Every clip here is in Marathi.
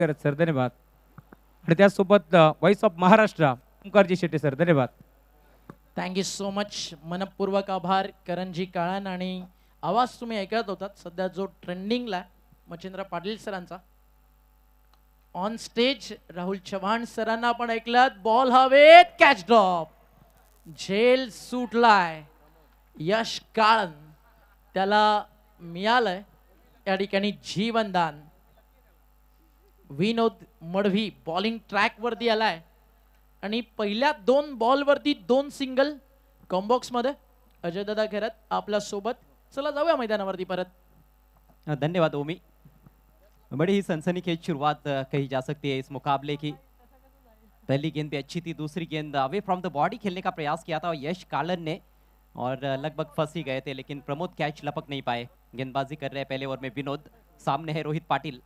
करत सर धन्यवाद. आणि त्याचसोबत voice of Maharashtra Omkarji Shette sir धन्यवाद. Thank you so much. मनपूर्वक आभार करणजी काळन. आणि आवाज तुम्ही ऐकत होतात सध्या जो ट्रेंडिंगला मच्छिंद्र पाटील सरांचा. ऑन स्टेज राहुल चव्हाण सरांना आपण ऐकलात. बॉल हवेत, कॅच ड्रॉप, झेल सुटलाय. यश काळन त्याला मिळालंय या ठिकाणी जीवनदान. विनोद मडवी बॉलिंग ट्रॅक वरती आलाय आणि पहिल्या 2 बॉल वरती 2 सिंगल कॉम्बॉक्स मध्ये. अजय दादा खेरत आपल्या सोबत. चला जाऊया मैदानावरती परत. धन्यवाद ओमी. बड़ी ही सनसनीखेज शुरुआत कही जा सकती है इस मुकाबले की. पहली गेंद भी अच्छी थी, दूसरी गेंद अवे फ्रॉम द बॉडी खेलने का प्रयास किया था यश कालन ने और लगभग फंस ही गए थे, लेकिन प्रमोद कैच लपक नहीं पाए. गेंदबाजी कर रहे हैं पहले ओवर में विनोद. सामने है रोहित पाटिल.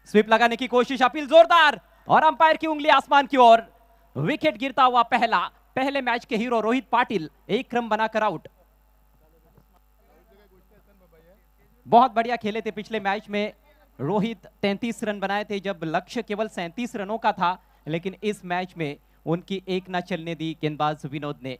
स्वीप लगाने की कोशिश, अपील जोरदार और अंपायर की उंगली आसमान की ओर. विकेट गिरता हुआ पहले मैच के हीरो रोहित पाटिल एक क्रम बनाकर आउट. बहुत बढ़िया खेले थे पिछले मैच में रोहित. 33 रन बनाए थे जब लक्ष्य केवल 37 रनों का था, लेकिन इस मैच में उनकी एक न चलने दी गेंदबाज विनोद ने.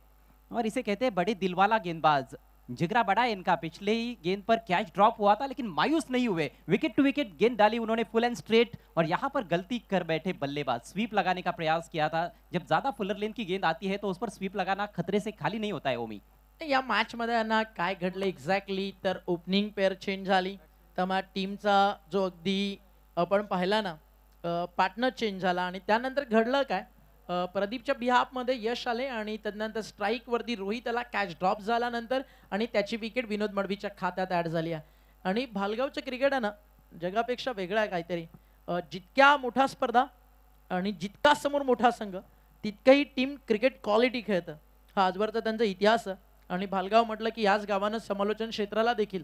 और इसे कहते हैं बड़े दिलवाला गेंदबाज. जिगरा बड़ा है इनका. पिछले ही गेंद पर कैच ड्रॉप हुआ था लेकिन मायूस नहीं हुए. विकेट टू विकेट गेंद डाली उन्होंने फुल एंड स्ट्रेट. और यहां पर गलती कर बैठे बल्लेबाज. स्वीप लगाने का प्रयास किया था. जब ज्यादा फुलर लेन की गेंद आती है तो उस पर स्वीप लगाना खतरे से खाली नहीं होता है ओमी. या मॅच मध्ये ना काय घडलं एक्झॅक्टली तर ओपनिंग पेअर चेंज झाली. त्यामुळे टीमचा जो अगदी आपण पाहिला ना पार्टनर चेंज झाला. आणि त्यानंतर घडलं काय, प्रदीपच्या बिहाफमध्ये यश आले आणि त्यानंतर स्ट्राईक वरती रोहित आला. कॅच ड्रॉप झाला नंतर आणि त्याची विकेट विनोद मडवीच्या खात्यात ऍड झाली आहे. आणि भालगावचं क्रिकेट आहे ना जगापेक्षा वेगळं आहे काहीतरी. जितक्या मोठा स्पर्धा आणि जितका समोर मोठा संघ तितकंही टीम क्रिकेट क्वालिटी खेळतं. हा आजवरचा त्यांचा इतिहास आहे. आणि भालगाव म्हटलं की याच गावानं समालोचन क्षेत्राला देखील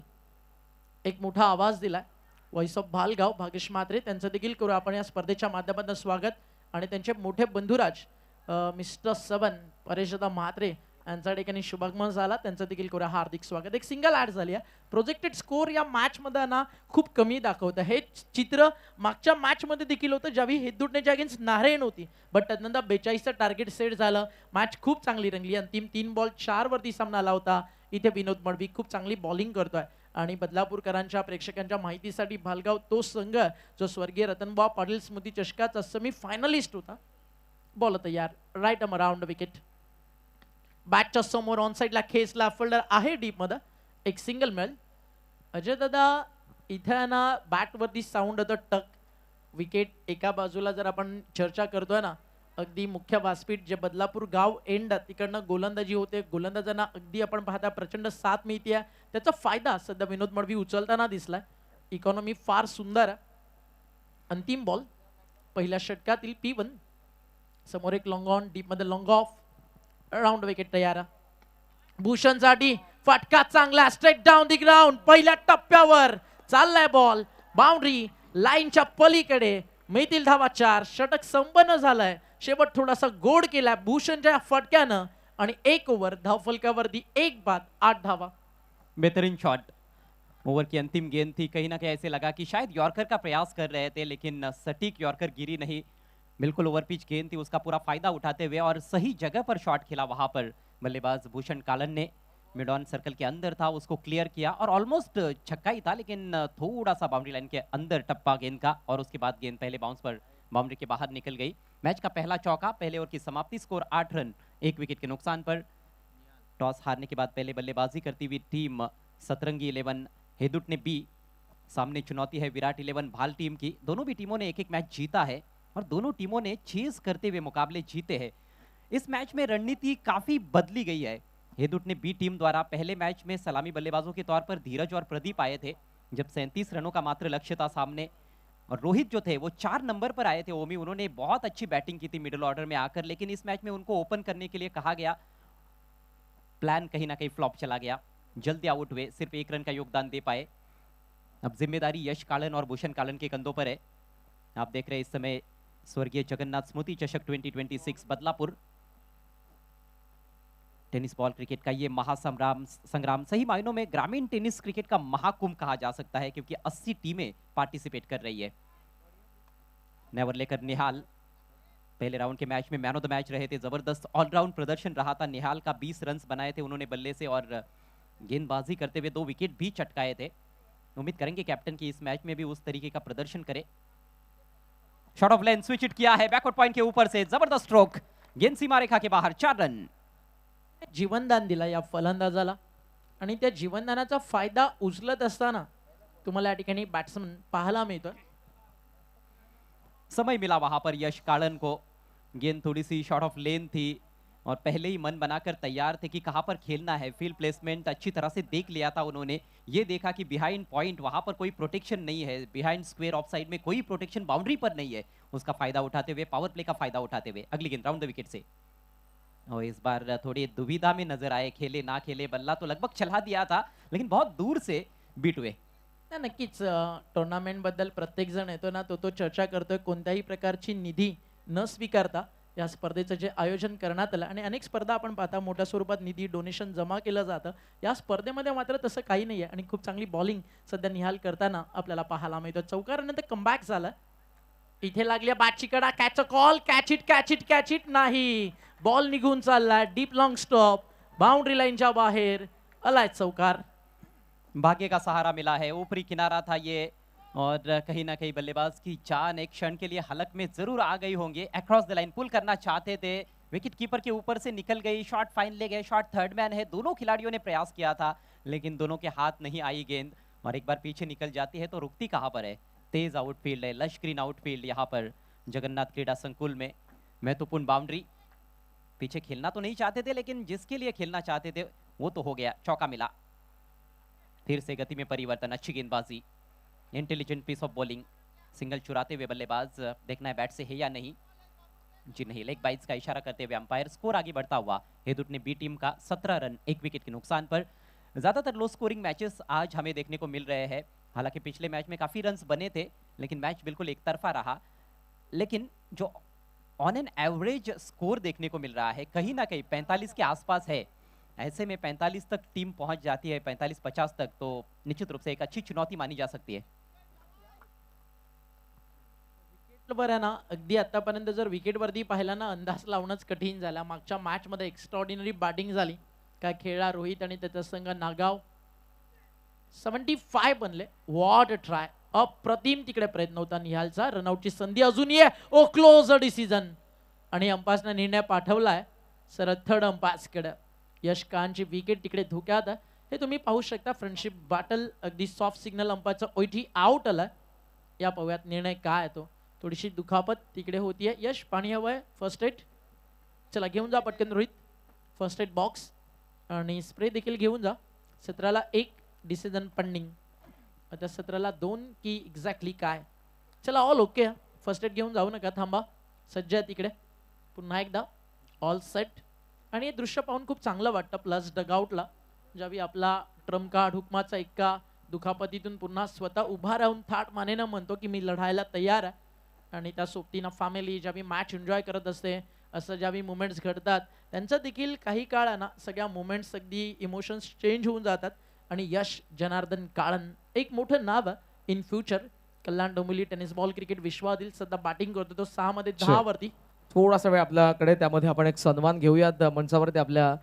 एक मोठा आवाज दिलाय. व्हॉइस ऑफ भालगाव भागेश म्हात्रे त्यांचं देखील करू आपण या स्पर्धेच्या माध्यमातून स्वागत. आणि त्यांचे मोठे बंधुराज मिस्टर सबन परेशदा म्हात्रे यांच्या ठिकाणी शुभागमन झाला. त्यांचं देखील करू हार्दिक स्वागत. एक सिंगल ऍड झाली आहे. प्रोजेक्टेड स्कोर या मॅच मध्ये ना खूप कमी दाखवतं. हे चित्र मागच्या मॅच मध्ये देखील होतं ज्यावेळी हेदुटण्याच्या अगेन्स्ट नारायण होती. बट त्यानंतर 42चं टार्गेट सेट झालं. मॅच खूप चांगली रंगली. अंतिम 3 बॉल 4 वरती सामना आला होता. इथे विनोद मडवी खूप चांगली बॉलिंग करतोय. आणि बदलापूरकरांच्या प्रेक्षकांच्या माहितीसाठी भालगाव तो संघ जो स्वर्गीय रतनबुवा पाटील स्मृती चषकाचा सेमी फायनलिस्ट होता. बॉल तयार, राईट आर्म अराउंड विकेट. बॅटच्या समोर ऑन साईडला खेचला, फिल्डर आहे डीप मध्ये. एक सिंगल मिळेल. अजय दादा इथे ना बॅट वरती साऊंड होतं टक. विकेट एका बाजूला जर आपण चर्चा करतोय ना अगदी मुख्य व्यासपीठ जे बदलापूर गाव एंड तिकडनं गोलंदाजी होते. गोलंदाजांना अगदी आपण पाहता प्रचंड साथ मिळते. त्याचा फायदा सध्या विनोद मडवी उचलताना दिसलाय. इकॉनॉमी फार सुंदर आहे. अंतिम बॉल पहिल्या षटकातील P1. समोर एक लॉंग ऑन, डीप मध्ये लॉंग ऑफ, राऊंड विकेट तयार. भूषणसाठी फटका चांगला, स्ट्रेट डाऊन दी ग्राउंड. पहिल्या टप्प्यावर चाललाय बॉल, बाउंड्री लाईनच्या पलीकडे. मिळतील धावा 4. षटक संपन्न झालाय. शेवट थोडासा गोड केलाय भूषणच्या फटक्यानं. आणि 1 ओव्हर धावफलकावरती 1 बाद 8 धावा. बेहतरीन शॉट. ओवर की अंतिम गेंद थी. कहीं ना कहीं ऐसे लगा कि शायद यॉर्कर का प्रयास कर रहे थे, लेकिन सटीक यॉर्कर गिरी नहीं. बिल्कुल ओवर पिच गेंद थी, उसका पूरा फायदा उठाते हुए और सही जगह पर शॉट खेला वहां पर बल्लेबाज भूषण कालन ने. मिड ऑन सर्कल के अंदर था, उसको क्लियर किया और ऑलमोस्ट छक्का ही था, लेकिन थोड़ा सा बाउंड्री लाइन के अंदर टप्पा गेंद का और उसके बाद गेंद पहले बाउंस पर बाउंड्री के बाहर निकल गई. मैच का पहला चौका. पहले ओवर की समाप्ति. स्कोर 8 रन 1 विकेट के नुकसान पर. टॉस हारने के बाद पहले बल्लेबाजी करती हुई टीम सतरंगी 11 हेदुट ने बी. सामने चुनौती है विराट 11 भाल टीम की. दोनों भी टीमों ने 1-1 मैच जीता है और दोनों टीमों ने चेस करते हुए मुकाबले जीते हैं. इस मैच में रणनीति काफी बदली गई है. हेदुट ने बी टीम द्वारा पहले मैच में सलामी बल्लेबाजों के तौर पर धीरज और प्रदीप आए थे, जब 37 रनों का मात्र लक्ष्य था सामने. और रोहित जो थे वो 4 नंबर पर आए थे ओमी. उन्होंने बहुत अच्छी बैटिंग की थी मिडिल ऑर्डर में आकर, लेकिन इस मैच में उनको ओपन करने के लिए कहा गया. प्लान कहीं ना कहीं फ्लॉप चला गया. जल्दी आउट हुए, सिर्फ 1 रन का योगदान दे पाए. अब जिम्मेदारी यश कालन और भूषण कालन के कंधों पर है. आप देख रहे हैं इस समय स्वर्गीय जगन्नाथ स्मृति चषक 2026 बदलापुर. टेनिस बॉल क्रिकेट का ये संग्राम सही मायनों में ग्रामीण टेनिस क्रिकेट का महाकुंभ कहा जा सकता है, क्योंकि 80 टीमें पार्टिसिपेट कर रही है. नेवरलेकर निहाल पहले राउंड के मैच में मैन ऑफ द मैच रहे थे। जबरदस्त ऑलराउंड प्रदर्शन रहा था निहाल का, 20 रन्स बनाए थे उन्होंने बल्ले से और गेंदबाजी करते हुए 2 विकेट भी चटकाए थे। उम्मीद करेंगे कैप्टन की इस मैच में भी उस तरीके का प्रदर्शन करे। Short of length switch hit किया है बैकवर्ड पॉइंट के ऊपर से, जबरदस्त स्ट्रोक, गेंद सीमा रेखा के बाहर, 4 रन। जीवनदान दिला या फलंदाजाला आणि त्या जीवनदानाचा फायदा उचलत असताना तुम्हाला या ठिकाणी बॅट्समन पाहायला मिळतोय। समय मिला वहां पर यश कालन को, गेंद थोड़ी सी शॉर्ट ऑफ लेन थी और पहले ही मन बनाकर तैयार थे कि कहां पर खेलना है। फील्ड प्लेसमेंट अच्छी तरह से देख लिया था उन्होंने, ये देखा कि बिहाइंड पॉइंट वहां पर कोई प्रोटेक्शन नहीं है, बिहाइंड स्क्वायर ऑफ साइड में कोई प्रोटेक्शन बाउंड्री पर नहीं है, उसका फायदा उठाते हुए, पावर प्ले का फायदा उठाते हुए अगली गेंद राउंड द विकेट से। और इस बार थोड़ी दुविधा में नजर आए, खेले ना खेले, बल्ला तो लगभग चला दिया था लेकिन बहुत दूर से बीट हुए। नाही, नक्कीच टुर्नामेंट बद्दल प्रत्येक जण येतो ना तो चर्चा करतोय कोणत्याही प्रकारची निधी न स्वीकारता या स्पर्धेचं जे आयोजन करण्यात आलं आणि अनेक स्पर्धा आपण पाहता मोठ्या स्वरूपात निधी डोनेशन जमा केलं जातं, या स्पर्धेमध्ये मात्र तसं काही नाही आहे आणि खूप चांगली बॉलिंग सध्या निहाल करताना आपल्याला पाहायला मिळतो। चौकारानंतर कमबॅक झाला, इथे लागली बॅटची कडा, catch a call, catch it catch it catch it, नाही बॉल निघून चालला, डीप लॉंग स्टॉप, बाउंड्री लाईनच्या बाहेर आलाय चौकार। भाग्य का सहारा मिला है, ऊपरी किनारा था ये और कहीं ना कहीं बल्लेबाज की जान एक क्षण के लिए हलक में जरूर आ गई होंगे। अक्रॉस द लाइन पुल करना चाहते थे, विकेट कीपर के ऊपर से निकल गई, शॉट फाइन ले गए, शॉट थर्ड मैन है, दोनों खिलाड़ियों ने प्रयास किया था लेकिन दोनों के हाथ नहीं आई गेंद और एक बार पीछे निकल जाती है तो रुकती कहाँ पर है। तेज आउटफील्ड है, लश ग्रीन आउटफील्ड यहाँ पर जगन्नाथ क्रीडा संकुल में, महत्वपूर्ण बाउंड्री। पीछे खेलना तो नहीं चाहते थे लेकिन जिसके लिए खेलना चाहते थे वो तो हो गया, चौका मिला। फिर से गति में परिवर्तन, अच्छी गेंदबाजी, intelligent piece of bowling, single चुराते हुए बल्लेबाज, देखना है बैट से है या नहीं। जी नहीं, लेग बाइट्स का इशारा करते हुए अंपायर, स्कोर आगे बढ़ता हुआ। हेदुट ने बी टीम का 17 रन 1 विकेट के नुकसान पर। ज्यादातर लो स्कोरिंग मैचेस आज हमें देखने को मिल रहे हैं, हालांकि पिछले मैच में काफी रन्स बने थे लेकिन मैच बिल्कुल एक तरफा रहा, लेकिन जो ऑन एन एवरेज स्कोर देखने को मिल रहा है कहीं ना कहीं 45 के आसपास है। ऐसे में 45 तक टीम पहुंच जाती है, 45-50 तक, तो निश्चित रूप से एक अच्छी चुनौती मानी जा सकती है। बरं आहे ना, अगदी आतापर्यंत जर विकेट वरती पाहिला ना अंदाज लावणंच कठीण झाला। मागच्या मॅच मध्ये एक्स्ट्राऑर्डिनरी बॅटिंग झाली, काय खेळला रोहित आणि त्याच्या संघ नागाव, 75 बनले, व्हॉट अ ट्राय, अप्रतिम तिकडे प्रयत्न होता निहालचा, रनआउटची संधी अजूनही आहे, ओ क्लोज अ डिसिजन आणि अंपायरने निर्णय पाठवलाय सरळ थर्ड अंपायर्सकडे। यश खानची विकेट तिकडे धोक्यात आहे, हे तुम्ही पाहू शकता। फ्रेंडशिप बॅटल अगदी सॉफ्ट सिग्नल अंपायरचा ओईटी आउट आलाय, या पाहूयात निर्णय काय आहे तो। थोडीशी दुखापत तिकडे होतीये, यश पाणी हवंय, फर्स्ट एड, चला घेऊन जा पटकन रोहित, फर्स्ट एड बॉक्स आणि स्प्रे देखील घेऊन जा। 17ला 1 डिसिजन पेंडिंग, आता 17ला 2 की एक्झॅक्टली काय, चला ऑल ओके, फर्स्ट एड घेऊन जाऊ नका, थांबा, सज्ज आहे तिकडे, पुन्हा एकदा ऑल सेट। आणि हे दृश्य पाहून खूप चांगलं वाटतं, प्लस डगआउटला ज्यावेळी आपला ट्रम्पकार्ड हुकमाचा एक्का दुखापतीतून पुन्हा स्वतः उभा राहून थाट मानेनं म्हणतो की मी लढायला तयार आहे, आणि त्या सोबतीनं फॅमिली ज्यावेळी मॅच एन्जॉय करत असते, असं ज्यावेळी मुवमेंट्स घडतात त्यांचं देखील काही काळ ना सगळ्या मुवमेंट्स अगदी इमोशन्स चेंज होऊन जातात। आणि यश जनार्दन काळन एक मोठं नाव आहे in future, Kalyan Dombivli tennis ball cricket विश्वातील सध्या बॅटिंग करतो तो 6 मध्ये 10 वरती। थोडासा वेळ आपल्याकडे, त्यामध्ये आपण एक सन्मान घेऊयात मंचावरती आपल्या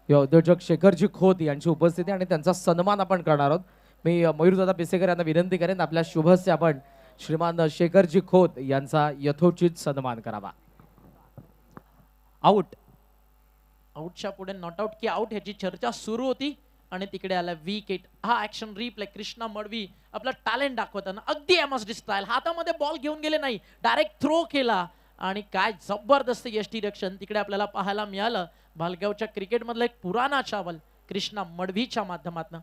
या उद्योजक शेखरजी खोत यांची उपस्थिती आणि त्यांचा सन्मान आपण करणार आहोत। मी मयूरदादा पिसेकर यांना विनंती करेन आपल्या शुभस्य आपण श्रीमान शेखरजी खोत यांचा यथोचित सन्मान करावा। आउट, आउटच्या पुढे नॉट आउट की आउट ह्याची चर्चा सुरू होती आणि तिकडे आला विकेट। हा ऍक्शन रिप्ले, कृष्णा मडवी आपला टॅलेंट दाखवताना अगदी एमएसडी स्टाईल, हातामध्ये बॉल घेऊन गेले नाही, डायरेक्ट थ्रो केला आणि काय जबरदस्त यष्टीरक्षण तिकडे आपल्याला पाहायला मिळालं। भालगावच्या क्रिकेट मधला एक पुराना चावल कृष्णा मडवीच्या माध्यमातून,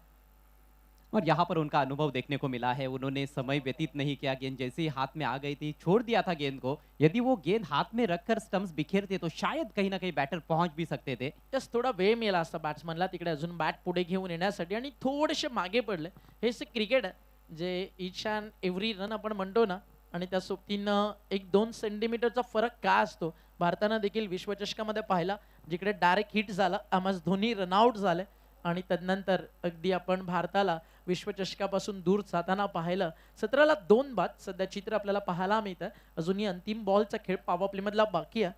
और यहाँ पर उनका अनुभव देखने को मिला है, उन्होंने समय व्यतीत नहीं किया, गेंद जैसे ही हाथ में आ गई थी छोड़ दिया था गेंद को। यदि वो गेंद हाथ में रखकर स्टंप्स बिखेरते तो शायद कहीं ना कहीं बैटर पहुंच भी सकते थे। जस्ट थोडा वेळ मिळाला असता बॅट्समनला तिकडे अजून बॅट पुढे घेऊन येण्यासाठी, आणि थोडेसे मागे पडले। हे क्रिकेट आहे जे ईच अँड एव्हरी रन आपण म्हणतो ना, आणि त्या सोबतीनं 1-2 सेंटीमीटरचा फरक काय असतो। भारतानं देखील विश्वचषकामध्ये पाहिला जिकडे डायरेक्ट हिट झाला, एम एस धोनी रनआउट झाले आणि तदनंतर अगदी आपण भारताला विश्वचषकापासून दूर जाताना पाहिलं. 17ला 2 बाद सध्या चित्र आपल्याला पाहायला मिळतं. अजूनही अंतिम बॉलचा खेळ पॉवर प्ले मधला बाकी आहे.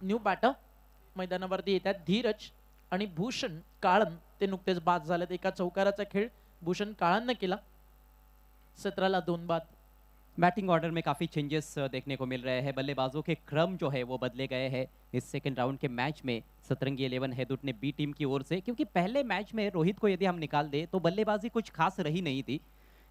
न्यू बॅटर मैदानावरती येतात धीरज आणि भूषण काळन, ते नुकतेच बाद झालेत. एका चौकाराचा खेळ भूषण काळन केला. 17ला 2 बाद. बैटिंग ऑर्डर में काफ़ी चेंजेस देखने को मिल रहे हैं। बल्लेबाजों के क्रम जो है वो बदले गए हैं इस सेकंड राउंड के मैच में। सतरंगी 11 हैदुट ने बी टीम की ओर से, क्योंकि पहले मैच में रोहित को यदि हम निकाल दे तो बल्लेबाजी कुछ खास रही नहीं थी।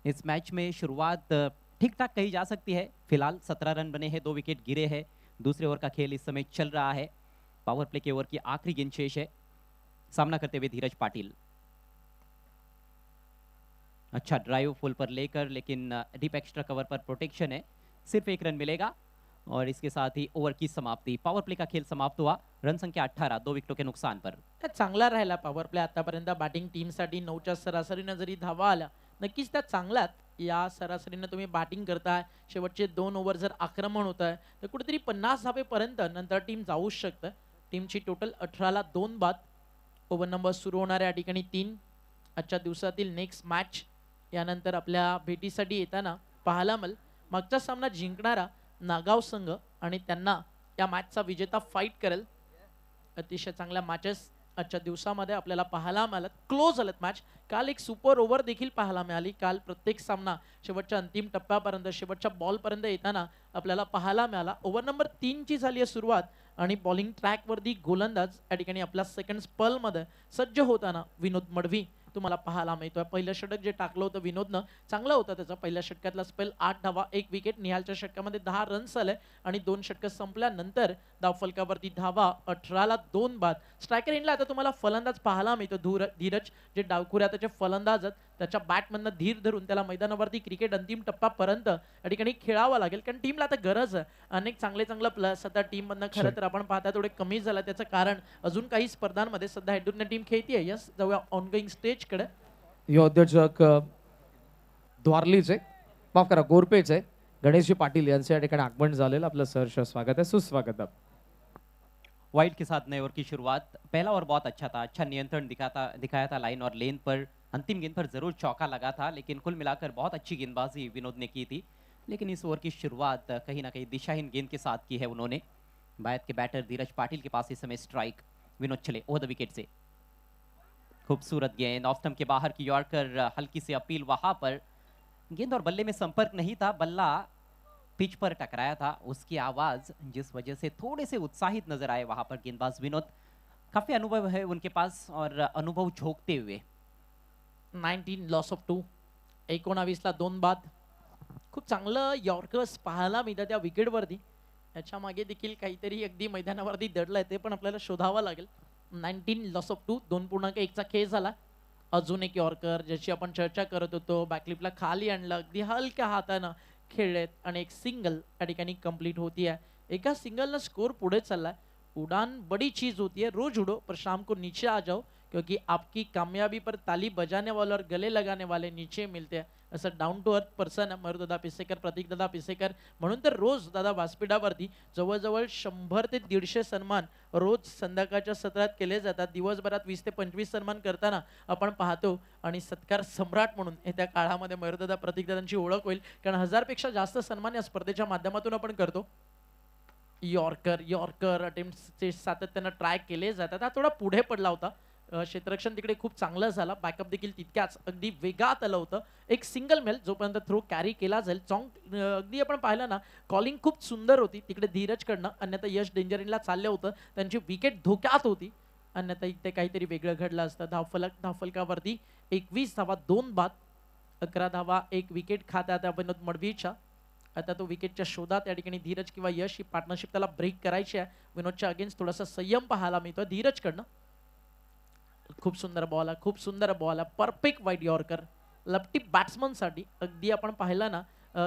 इस मैच में शुरुआत ठीक ठाक कही जा सकती है। फिलहाल 17 रन बने हैं, 2 विकेट गिरे हैं। दूसरे ओवर का खेल इस समय चल रहा है। पावर प्ले के ओवर की आखिरी गेंद शेष है। सामना करते हुए धीरज पाटिल। अच्छा ड्राइव फुल पर लेकर, लेकिन डीप एक्स्ट्रा कवर पर प्रोटेक्शन है। सिर्फ 1 रन मिलेगा और इसके साथ ही ओवर की समाप्ति। पावर प्ले का खेल समाप्त हुआ। रन संख्या 18, 2 विकेटों के नुकसान पर। चांगला राहिला पॉवर प्ले आतापर्यंत बॅटिंग टीमसाठी. 9च्या सरासरीनं जरी धावा आल्या नक्कीच त्या चांगल्यात. या सरासरीनं तुम्ही बॅटिंग करताय, शेवटचे 2 ओव्हर जर आक्रमण होत आहे तर कुठेतरी 50 धावेपर्यंत नंतर टीम जाऊच शकते. टीमची टोटल 18ला 2 बाद. ओव्हर नंबर सुरू होणार आहे या ठिकाणी 3. आजच्या दिवसातील नेक्स्ट मॅच यानंतर आपल्या भेटीसाठी येताना पाहायला मिळेल मागचा सामना जिंकणारा नागाव संघ आणि त्यांना या मॅचचा विजेता फाईट करेल. अतिशय चांगल्या मॅचेस आजच्या दिवसामध्ये आपल्याला पाहायला मिळालं. क्लोज झालेत मॅच. काल एक सुपर ओव्हर देखील पाहायला मिळाली. काल प्रत्येक सामना शेवटच्या अंतिम टप्प्यापर्यंत, शेवटच्या बॉलपर्यंत येताना आपल्याला पाहायला मिळाला. ओव्हर नंबर 3 ची झाली आहे सुरुवात आणि बॉलिंग ट्रॅकवरती गोलंदाज या ठिकाणी आपल्या सेकंड स्पेलमध्ये सज्ज होताना विनोद मडवी तुम्हाला पाहायला मिळतोय. पहिलं षटक जे टाकलं होतं विनोदनं चांगलं होतं. त्याचा पहिल्या षटकातला स्पेल 8 धावा 1 विकेट. निहालच्या षटकामध्ये 10 रन्स आले आणि 2 षटक संपल्यानंतर धावफलकावरती धावा. 18ला 2 बाद. स्ट्रायकर एंडला आता तुम्हाला फलंदाज पाहायला मिळतो धीरज, जे डावखुऱ्या त्याचे फलंदाज आहेत. त्याच्या बॅटमधनं धीर धरून त्याला मैदानावरती क्रिकेट अंतिम टप्प्यापर्यंत या ठिकाणी खेळावं लागेल, कारण टीमला आता गरज आहे. अनेक चांगले प्लस आता टीम मधनं खरं तर आपण पाहता थोडे कमी झालं. त्याचं कारण अजून काही स्पर्धांमध्ये सध्या हेडून टीम खेळतीये. यस, जाऊया ऑनगोईंग स्टेज कडे. उद्योजक द्वारलीचे, माफ करा गोरपेचे गणेशजी पाटील यांचे या ठिकाणी आगमन झालेलं. आपलं सहर्ष स्वागत आहे, सुस्वागत आहे. वाइड के साथ नए ओवर की शुरुआत। पहला ओवर बहुत अच्छा था, अच्छा नियंत्रण दिखाया था लाइन और लेन पर। अंतिम गेंद पर जरूर चौका लगा था, लेकिन कुल मिलाकर बहुत अच्छी गेंदबाजी विनोद ने की थी। लेकिन इस ओवर की शुरुआत कहीं ना कहीं दिशाहीन गेंद के साथ की है उन्होंने। भारत के बैटर धीरज पाटिल के पास इस समय स्ट्राइक। विनोद चले ओवर द विकेट से। खूबसूरत गेंद ऑफ स्टंप के बाहर की यॉर्कर, हल्की सी अपील वहां पर। गेंद और बल्ले में संपर्क नहीं था, बल्ला पिच पर टकराया था, उसकी आवाज जिस वजह से थोड़े से उत्साहित नजर आए वहां पर गेंदबाज विनोद। काफी अनुभव है उनके पास और अनुभव झोंकते हुए। 19 लॉस ऑफ 2, 19ला 2 बाद. खूप चांगलं यॉर्कर्स पाहायला मिळतात त्या विकेटवरती. याच्या मागे देखील काहीतरी अगदी मैदानावरती दडलंय, ते पण आपल्याला शोधावं लागेल. 19 लॉस ऑफ 2, 2.1 चा खेळ झाला. अजून एक यॉर्कर ज्याची आपण चर्चा करत होतो, बॅकलिपला खाली आणलं, अगदी हलक्या हातानं खेळलेत आणि एक सिंगल या ठिकाणी कंप्लीट होतीये. एका सिंगलनं स्कोर पुढे चाललाय. उड़ान बड़ी चीज होती है, रोज उड़ो पर शाम को नीचे आ जाओ, क्योंकि आपकी कामयाबी पर ताली बजाने वाले और गले लगाने वाले नीचे मिलते हैं. असं डाऊन टू अर्थ पर्सन आहे मरुदादा पिसेकर, प्रतीक दादा पिसेकर. म्हणून तर रोज दादा व्यासपीठावरती जवळजवळ 100 ते 150 सन्मान रोज संध्याकाळच्या सत्रात केले जातात. दिवसभरात 20 ते 25 सन्मान करताना आपण पाहतो. आणि सत्कार सम्राट म्हणून येत्या काळामध्ये मरुदादा प्रतीक दादांची ओळख होईल, कारण 1000 पेक्षा जास्त सन्मान या स्पर्धेच्या माध्यमातून आपण करतो. यॉर्कर अटेम्प्टचे सातत्यानं ट्राय केले जातात. हा थोडा पुढे पडला होता. क्षेत्ररक्षण तिकडे खूप चांगलं झालं. बॅकअप देखील तितक्याच अगदी वेगात आलं होतं. एक सिंगल मेल जोपर्यंत थ्रो कॅरी केला जाईल. अगदी आपण पाहिलं ना, कॉलिंग खूप सुंदर होती तिकडे धीरजकडनं. अन्यथा यश डेंजरिनला चालले होतं, त्यांची विकेट धोक्यात होती. अन्यथा इथे काहीतरी वेगळं घडलं असतं. धावफलकावरती 21 धावा 2 बाद, 11 धावा 1 विकेट खात्यात विनोद मडवीच्या. आता तो विकेटच्या शोधात या ठिकाणी धीरज किंवा यश ही पार्टनरशिप त्याला ब्रेक करायची आहे. विनोदच्या अगेन्स्ट थोडासा संयम पाहायला मिळतो धीरजकडनं. खूप सुंदर बॉल आहे, खूप सुंदर बॉल आहे. परफेक्ट वाईड यॉर्कर लपटी बॅट्समन साठी अगदी आपण पाहिलं ना,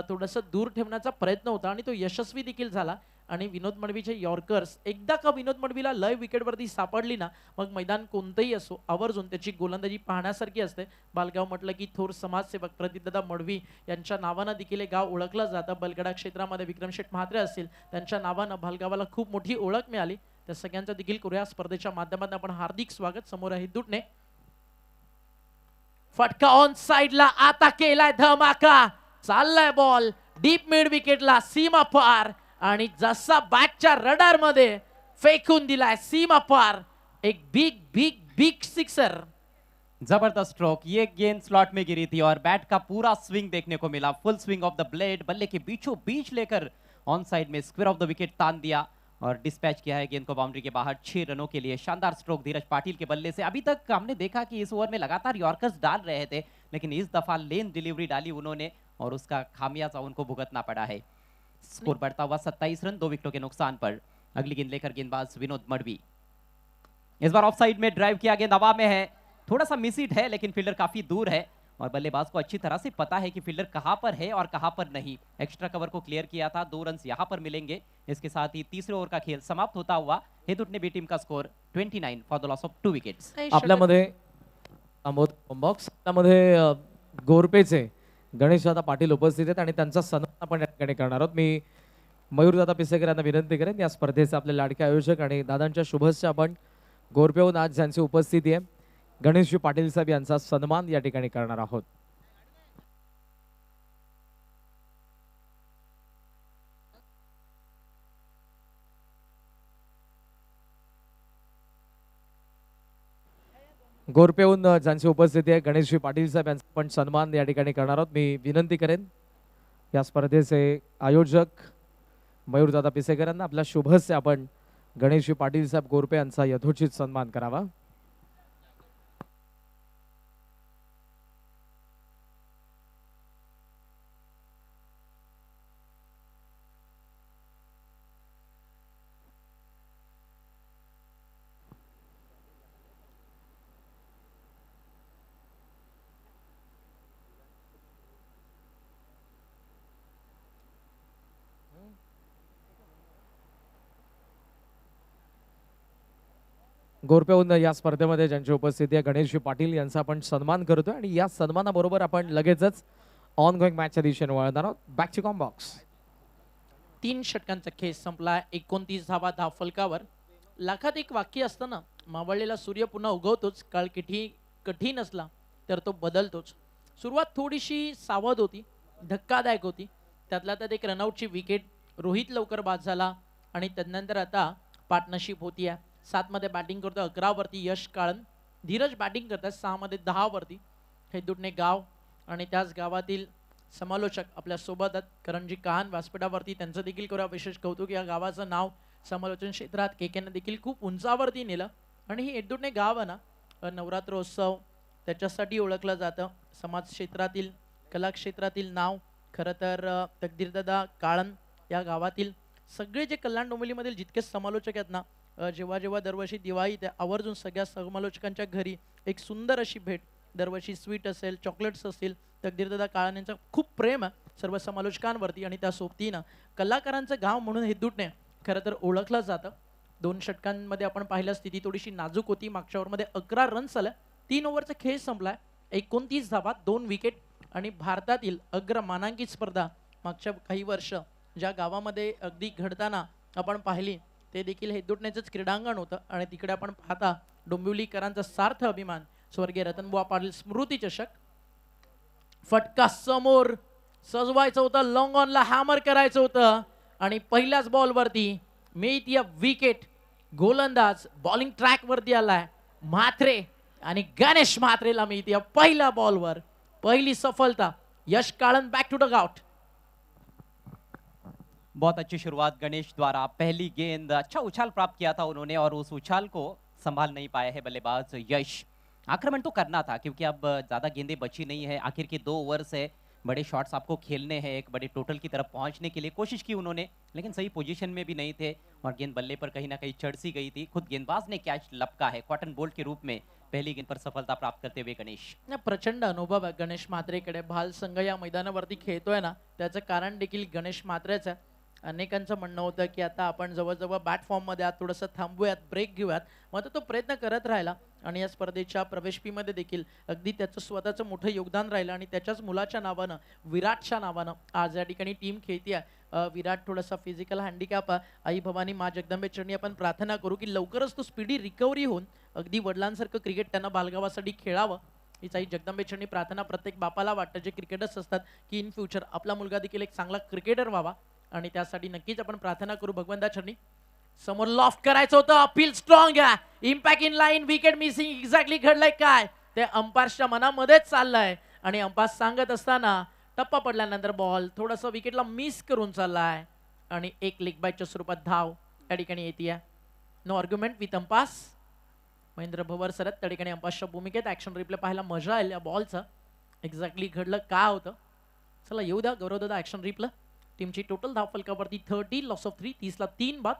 थोडंसं दूर ठेवण्याचा प्रयत्न होता आणि तो यशस्वी देखील झाला. आणि विनोद मडवीचे यॉर्कर्स एकदा का विनोद मडवीला लय विकेटवरती सापडली ना, मग मैदान कोणतंही असो आवर्जून त्याची गोलंदाजी पाहण्यासारखी असते. बालगाव म्हटलं की थोर समाजसेवक प्रदीपदादा मडवी यांच्या नावानं देखील हे गाव ओळखलं जातं. बलगडा क्षेत्रामध्ये विक्रमशेठ म्हात्रे असतील, त्यांच्या नावानं बालगावाला खूप मोठी ओळख मिळाली. त्या सगळ्यांचं देखील करूया स्पर्धेच्या माध्यमातून आपण हार्दिक स्वागत. समोर आहे दुटणे फटका ऑन साइडला आता केलाय धमाका. चाललाय बॉल डीप मिड विकेटला सीमा पार आणि जसा बॅटच्या रडार मध्ये फेकून दिलाय सीमा पार. एक बिग बिग बिग सिक्सर. जबरदस्त स्ट्रोक. ये गेंद स्लॉट में गिरी थी और बैट का पूरा स्विंग देखने को मिला. फुल स्विंग ऑफ द ब्लेड, बल्ले के बीचों बीच लेकर ऑन साइड में स्क्वायर ऑफ द विकेट तान दिया और डिस्पैच किया है गेंद को बाउंड्री के बाहर 6 रनों के लिए. शानदार स्ट्रोक धीरज पाटिल के बल्ले से. अभी तक हमने देखा कि इस ओवर में लगातार यॉर्कर्स डाल रहे थे, लेकिन इस दफा लेन डिलीवरी डाली उन्होंने और उसका खामियाजा उनको भुगतना पड़ा है. स्कोर बढ़ता हुआ 27 रन 2 विकेटों के नुकसान पर. अगली गेंद लेकर गेंदबाज विनोद मडवी. इस बार ऑफ साइड में ड्राइव किया, गेंद हवा में है, थोड़ा सा मिस हिट है लेकिन फील्डर काफी दूर है और बल्लेबाज को अच्छी तरह से पता है कि फील्डर कहां पर है और कहां पर नहीं. एक्स्ट्रा कवर को क्लियर किया था, 2 रन यहां पर मिलेंगे. इसके साथ ही तीसरे ओवर का खेल समाप्त होता हुआ हेदुटने बी टीम का score 29 for the loss of 2 wickets. आपल्यामध्ये अमोद बॉक्स आपल्यामध्ये गोरपेचे गणेशदादा पाटील उपस्थित आहेत आणि त्यांचा सन्मान आपण या ठिकाणी करणार आहोत. मी मयूरदादा पिसेकर यांना विनंती करेन या स्पर्धेचे आपले लाडके आयोजक आणि दादांच्या शुभेच्छा आपण गोरपेहून आज ज्यांची उपस्थिती आहे गणेशजी पाटील साहेब यांचा सन्मान या ठिकाणी करणार आहोत. गोरपेहून ज्यांची उपस्थिती आहे गणेशजी पाटील साहेब यांचा पण सन्मान या ठिकाणी करणार आहोत. मी विनंती करेन या स्पर्धेचे आयोजक मयूरदादा पिसेकर यांना आपल्या शुभस्य आपण गणेशजी पाटील साहेब गोरपे यांचा यथोचित सन्मान करावा. गोरपेहून या स्पर्धेमध्ये ज्यांची उपस्थिती आहे गणेशजी पाटील यांचा आपण सन्मान करतोय आणि या सन्मानाबरोबर आपण लगेचच ऑन गोइंग मॅचच्या दिशेने वळणार आहोत. Back to com box. 3 षटकांचा खेळ संपला. 29 धावा धावफलकावर. लाखात एक वाक्य असतं ना, मावळलेला सूर्य पुन्हा उगवतोच, काळ किती कठीण असला तर तो बदलतोच. सुरुवात थोडीशी सावध होती, धक्कादायक होती. त्यातल्या त्यात एक रनआउटची विकेट, रोहित लवकर बाद झाला आणि त्यानंतर आता पार्टनरशिप होती आहे. 7 मध्ये बॅटिंग करतो 11 वरती यश काळन. धीरज बॅटिंग करतात 6 मध्ये 10 वरती. हे दुटणे गाव आणि त्याच गावातील समालोचक आपल्या सोबत आहेत. करणजी काहन व्यासपीठावरती, त्यांचं देखील करूया विशेष कौतुक. या गावाचं नाव समालोचन क्षेत्रात केकेनं देखील खूप उंचावरती नेलं आणि हे एडुटणे गाव आहे ना, नवरात्रोत्सव त्याच्यासाठी ओळखलं जातं. समाज क्षेत्रातील कला क्षेत्रातील नाव खरं तर तकदीरदादा काळन या गावातील सगळे जे कल्याण डोंबिवलीमधील जितके समालोचक आहेत ना, जेव्हा जेव्हा दरवर्षी दिवाळी त्या आवर्जून सगळ्या समालोचकांच्या घरी एक सुंदर अशी भेट, दरवर्षी स्वीट असेल, चॉकलेट्स असतील. तकदीरदादा काळन यांचं खूप प्रेम आहे सर्व समालोचकांवरती आणि त्या सोबतीनं कलाकारांचं गाव म्हणून हे दुटणे खरं तर ओळखलं जातं. 2 षटकांमध्ये आपण पाहिलं स्थिती थोडीशी नाजूक होती. मागच्या ओव्हरमध्ये 11 रन्स आल्या. 3 ओव्हरचा खेळ संपलाय. 29 धावा 2 विकेट आणि भारतातील अग्रमानांकित स्पर्धा मागच्या काही वर्ष ज्या गावामध्ये अगदी घडताना आपण पाहिली ते देखील हे दुटण्याचंच क्रीडांगण होतं आणि तिकडे आपण पाहता डोंबिवलीकरांचा सार्थ अभिमान स्वर्गीय रतनबुवा पाटील स्मृती चषक. फटका समोर सजवायचं होतं, लॉंग ऑनला हॅमर करायचं होतं आणि पहिल्याच बॉलवरती मिळतीय विकेट. गोलंदाज बॉलिंग ट्रॅक वरती आलाय म्हात्रे आणि गणेश म्हात्रेला मिळतीय पहिल्या बॉलवर पहिली सफलता. यश Kalan back to the out. बहुत अच्छी शुरुआत गणेश द्वारा. पहली गेंद अच्छा उछाल प्राप्त किया था उन्होंने और उस उछाल को संभाल नहीं पाए हैं बल्लेबाज यश. आक्रमण तो करना था क्योंकि अब ज्यादा गेंदें बची नहीं है. आखिर के 2 ओवर्स है, बड़े शॉट्स आपको खेलने हैं, एक बड़े टोटल की तरफ पहुंचने के लिए कोशिश की उन्होंने, लेकिन सही पोजीशन में भी नहीं थे और गेंद बल्ले पर कहीं ना कहीं चढ़ सी गई थी. खुद गेंदबाज ने कैच लपका है कॉटन बोल्ट के रूप में पहली गेंद पर सफलता प्राप्त करते हुए गणेश. प्रचंड अनुभव आहे गणेश म्हात्रेकडे. भाल संघ या मैदानावरती खेळतोय ना, त्याचं कारण देखील गणेश म्हात्रेच आहे. अनेकांचं म्हणणं होतं की आता आपण जवळजवळ बॅट फॉर्म मध्ये आत, थोडंसं थांबूयात, ब्रेक घेऊयात. मात्र तो प्रयत्न करत राहिला आणि या स्पर्धेच्या प्रवेश फी मध्ये देखील अगदी त्याचं स्वतःचं मोठं योगदान राहिलं आणि त्याच्याच मुलाच्या नावानं, विराटच्या नावानं आज या ठिकाणी टीम खेळतीये. विराट थोडासा फिजिकल हँडिकॅप आहे. आई भवानी मा जगदंबे चरणी आपण प्रार्थना करू की लवकरच तो स्पीडी रिकव्हरी होऊन अगदी वडिलांसारखं क्रिकेट त्यांना बालगावासाठी खेळावं हीच आई जगदंबे चरणी प्रार्थना प्रत्येक बापाला वाटतं जे क्रिकेटर्स असतात की इन फ्युचर आपला मुलगा देखील एक चांगला क्रिकेटर व्हावा आणि त्यासाठी नक्कीच आपण प्रार्थना करू भगवंता चरणी. समोर लॉफ्ट करायचं होतं, अपील स्ट्रॉंग आहे, impact in line, wicket missing. Exactly घडलंय काय ते अंपायरच्या मनामध्येच चाललंय आणि अंपायर सांगत असताना टप्पा पडल्यानंतर बॉल थोडंसं विकेटला मिस करून चाललाय आणि एक लेग बायच्या स्वरूपात धाव त्या ठिकाणी येते. No argument with umpires. Mahendra Bhavar सरत त्या ठिकाणी अंपासच्या भूमिकेत. ऍक्शन रिप्ले पाहायला मजा आली या बॉलचं. एक्झॅक्टली घडलं काय होतं चला येऊ द्या गौरव दादा. ऍक्शन रिप्ले टीमची टोटल धाव फलकावरती 30, लॉस ऑफ 3, 30 ला 3 बाद.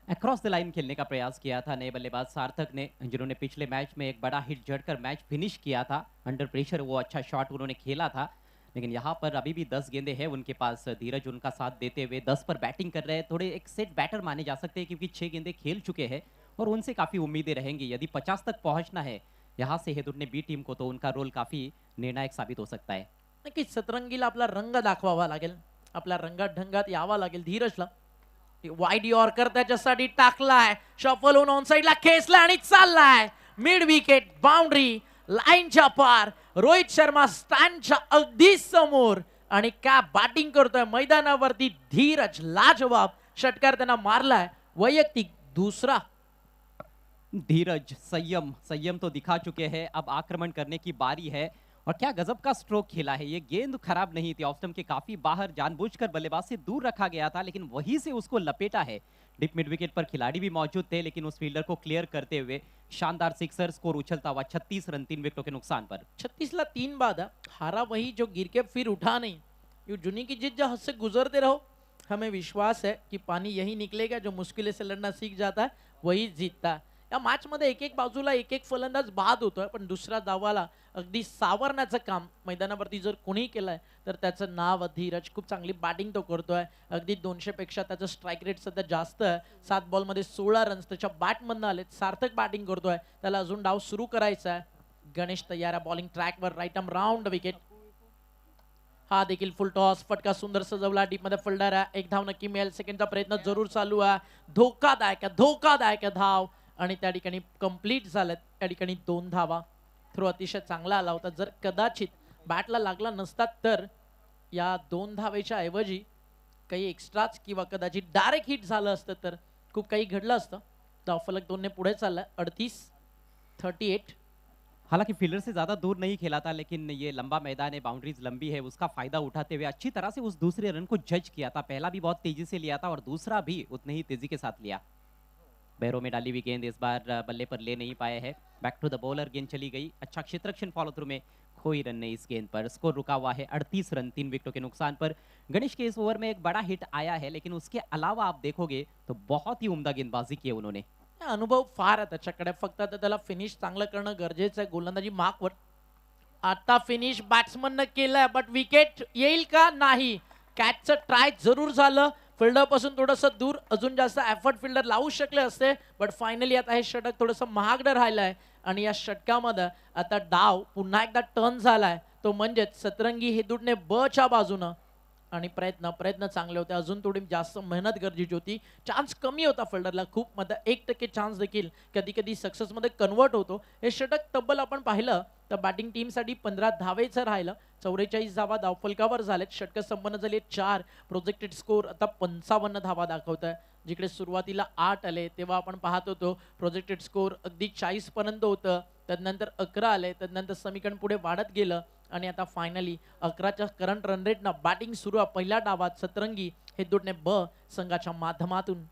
अक्रॉस द लाइन खेलने का प्रयास किया था नए बल्लेबाज सार्थक ने, जिन्होंने पिछले मैच में एक बड़ा हिट जड़कर मैच फिनिश किया था. अंडर प्रेशर वो अच्छा शॉट उन्होंने खेला था, लेकिन यहाँ पर अभी भी 10 गेंदें हैं उनके पास. धीरज उनका साथ देते हुए 10 पर बैटिंग कर रहे हैं. थोड़े एक सेट बैटर माने जा सकते हैं क्योंकि 6 गेंदें खेल चुके हैं और उनसे काफी उम्मीदें रहेंगी. यदि 50 तक पहुंचना है यहाँ से हेदुर ने बी टीम को, तो उनका रोल काफी निर्णायक साबित हो सकता है. नक्कीच सतरंगीला आपला रंग दाखवावा लागेल, आपल्या रंगात ढंगात यावा लागेल धीरजला. वाईड यॉर्कर त्याच्यासाठी टाकलाय, शफल होऊन ऑन साइडला खेचलाय आणि चाललाय मिड विकेट बाउंड्री लाईनच्या पार. रोहित शर्मा स्टँडच्या अगदी समोर आणि काय बॅटिंग करतोय मैदानावरती धीरज. लाजवाब षटकार त्यांना मारलाय, वैयक्तिक दुसरा. धीरज संयम तो दिखा चुके हैं, अब आक्रमण करने की बारी है. और क्या गजब का स्ट्रोक खेला है. ये गेंद खराब नहीं थी, ऑफ स्टंप के काफी बाहर जानबूझकर बल्लेबाज से दूर रखा गया था, लेकिन वहीं से उसको लपेटा है. डिप मिड विकेट पर खिलाड़ी भी मौजूद थे, लेकिन उस फील्डर को क्लियर करते हुए शानदार सिक्सर. स्कोर उछलता हुआ 36 रन 3 विकेटों के नुकसान पर. 36 ला 3 बाद. हारा वही जो गिर के फिर उठा नहीं. ये जुनी की जिद जो हद से गुजरते रहो. हमें विश्वास है कि पानी यही निकलेगा, जो मुश्किलें से लड़ना सीख जाता है वही जीतता है. या मॅच मध्ये एक एक बाजूला एक एक फलंदाज बाद होतोय, पण दुसऱ्या धावाला अगदी सावरण्याचं काम मैदानावरती जर कोणी केलंय तर त्याचं नाव धीरज. खूप चांगली बॅटिंग तो करतोय, अगदी 200 पेक्षा त्याचं स्ट्राईक रेट सध्या जास्त आहे. 7 बॉल मध्ये 16 रन्स त्याच्या बॅट मधनं आलेत. सार्थक बॅटिंग करतोय, त्याला अजून डाव सुरू करायचा आहे. गणेश तयार आहे बॉलिंग ट्रॅकवर. Right arm round wicket. हा देखील फुल टॉस, फटका सुंदर सजवला. डीप मध्ये फिल्डर आहे, एक धाव नक्की मिळेल. सेकंडचा प्रयत्न जरूर चालू आहे. धोकादायक धाव आणि त्या ठिकाणी कंप्लीट झालेत. त्या ठिकाणी 2 धावा. थ्रो अतिशय चांगला आला होता. जर कदाचित बॅटला लागला नसता तर या 2 धावेच्या ऐवजी काही एक्स्ट्राच किंवा कदाचित डायरेक्ट हिट झालं असतं तर खूप काही घडलं असतं. धावफलक 2 ने पुढे चाललाय. 38. हालांकि फील्डर से ज्यादा दूर नहीं खेला था, लेकिन ये लंबा मैदान है, बाउंड्रीज लंबी है, उसका फायदा उठाते हुए अच्छी तरह से उस दूसरे रन को जज किया था. पहला भी बहुत तेजी से लिया था और दूसरा भी उतने ही तेजी के साथ लिया. बैरों में डाली हुई गेंद इस बार बल्ले पर ले नहीं पाए हैं. बैक टू द बॉलर गेंद चली गई. अच्छा क्षेत्ररक्षण फॉलो थ्रू में कोई रन नहीं इस गेंद पर. स्कोर रुका हुआ है 38 रन 3 विकेटों के नुकसान पर. गणेश के इस ओवर में एक बड़ा हिट आया है, लेकिन उसके अलावा आप देखोगे तो बहुत ही उम्दा गेंदबाजी की है उन्होंने. अनुभव फार आहे त्याच्याकडे, फक्त आता त्याला फिनिश चांगलं करणं गरजेचं आहे. गोलंदाजी मार्कवर आता फिनिश बॅट्समननं केलंय, बट विकेट येईल का नाही. कॅचचं ट्राय जरूर झालं, फिल्डर पासून थोडंसं दूर अजून जास्त एफर्ट फिल्डर लावू शकले असते, बट फायनली आता हे षटक थोडंसं महागडं राहिलंय. आणि या षटकामध्ये आता डाव पुन्हा एकदा टर्न झालाय, तो म्हणजेच सतरंगी हेदुडने ब च्या बाजूनं. आणि प्रयत्न चांगले होते, अजून थोडी जास्त मेहनत गरजेची होती. चान्स कमी होता फिल्डरला खूप, मध्ये 1% चान्स देखील कधी कधी सक्सेस मध्ये कन्वर्ट होतो. हे षटक तब्बल आपण पाहिलं तर बॅटिंग टीम साठी 15 धावेचं राहिलं. 44 धावा धावफलकावर झालेत. षटक संपन्न झाले 4. प्रोजेक्टेड स्कोर आता 55 धावा दाखवत आहे. जिकडे सुरुवातीला 8 आले तेव्हा आपण पाहत होतो प्रोजेक्टेड स्कोर अगदी 40 पर्यंत होतं. त्यानंतर 11 आले, त्यानंतर समीकरण पुढे वाढत गेलं आणि आता फायनली 11च्या करंट रन रेटनं बॅटिंग सुरू आहे. पहिल्या डावात सतरंगी हेदुडने ब संघाच्या माध्यमातून.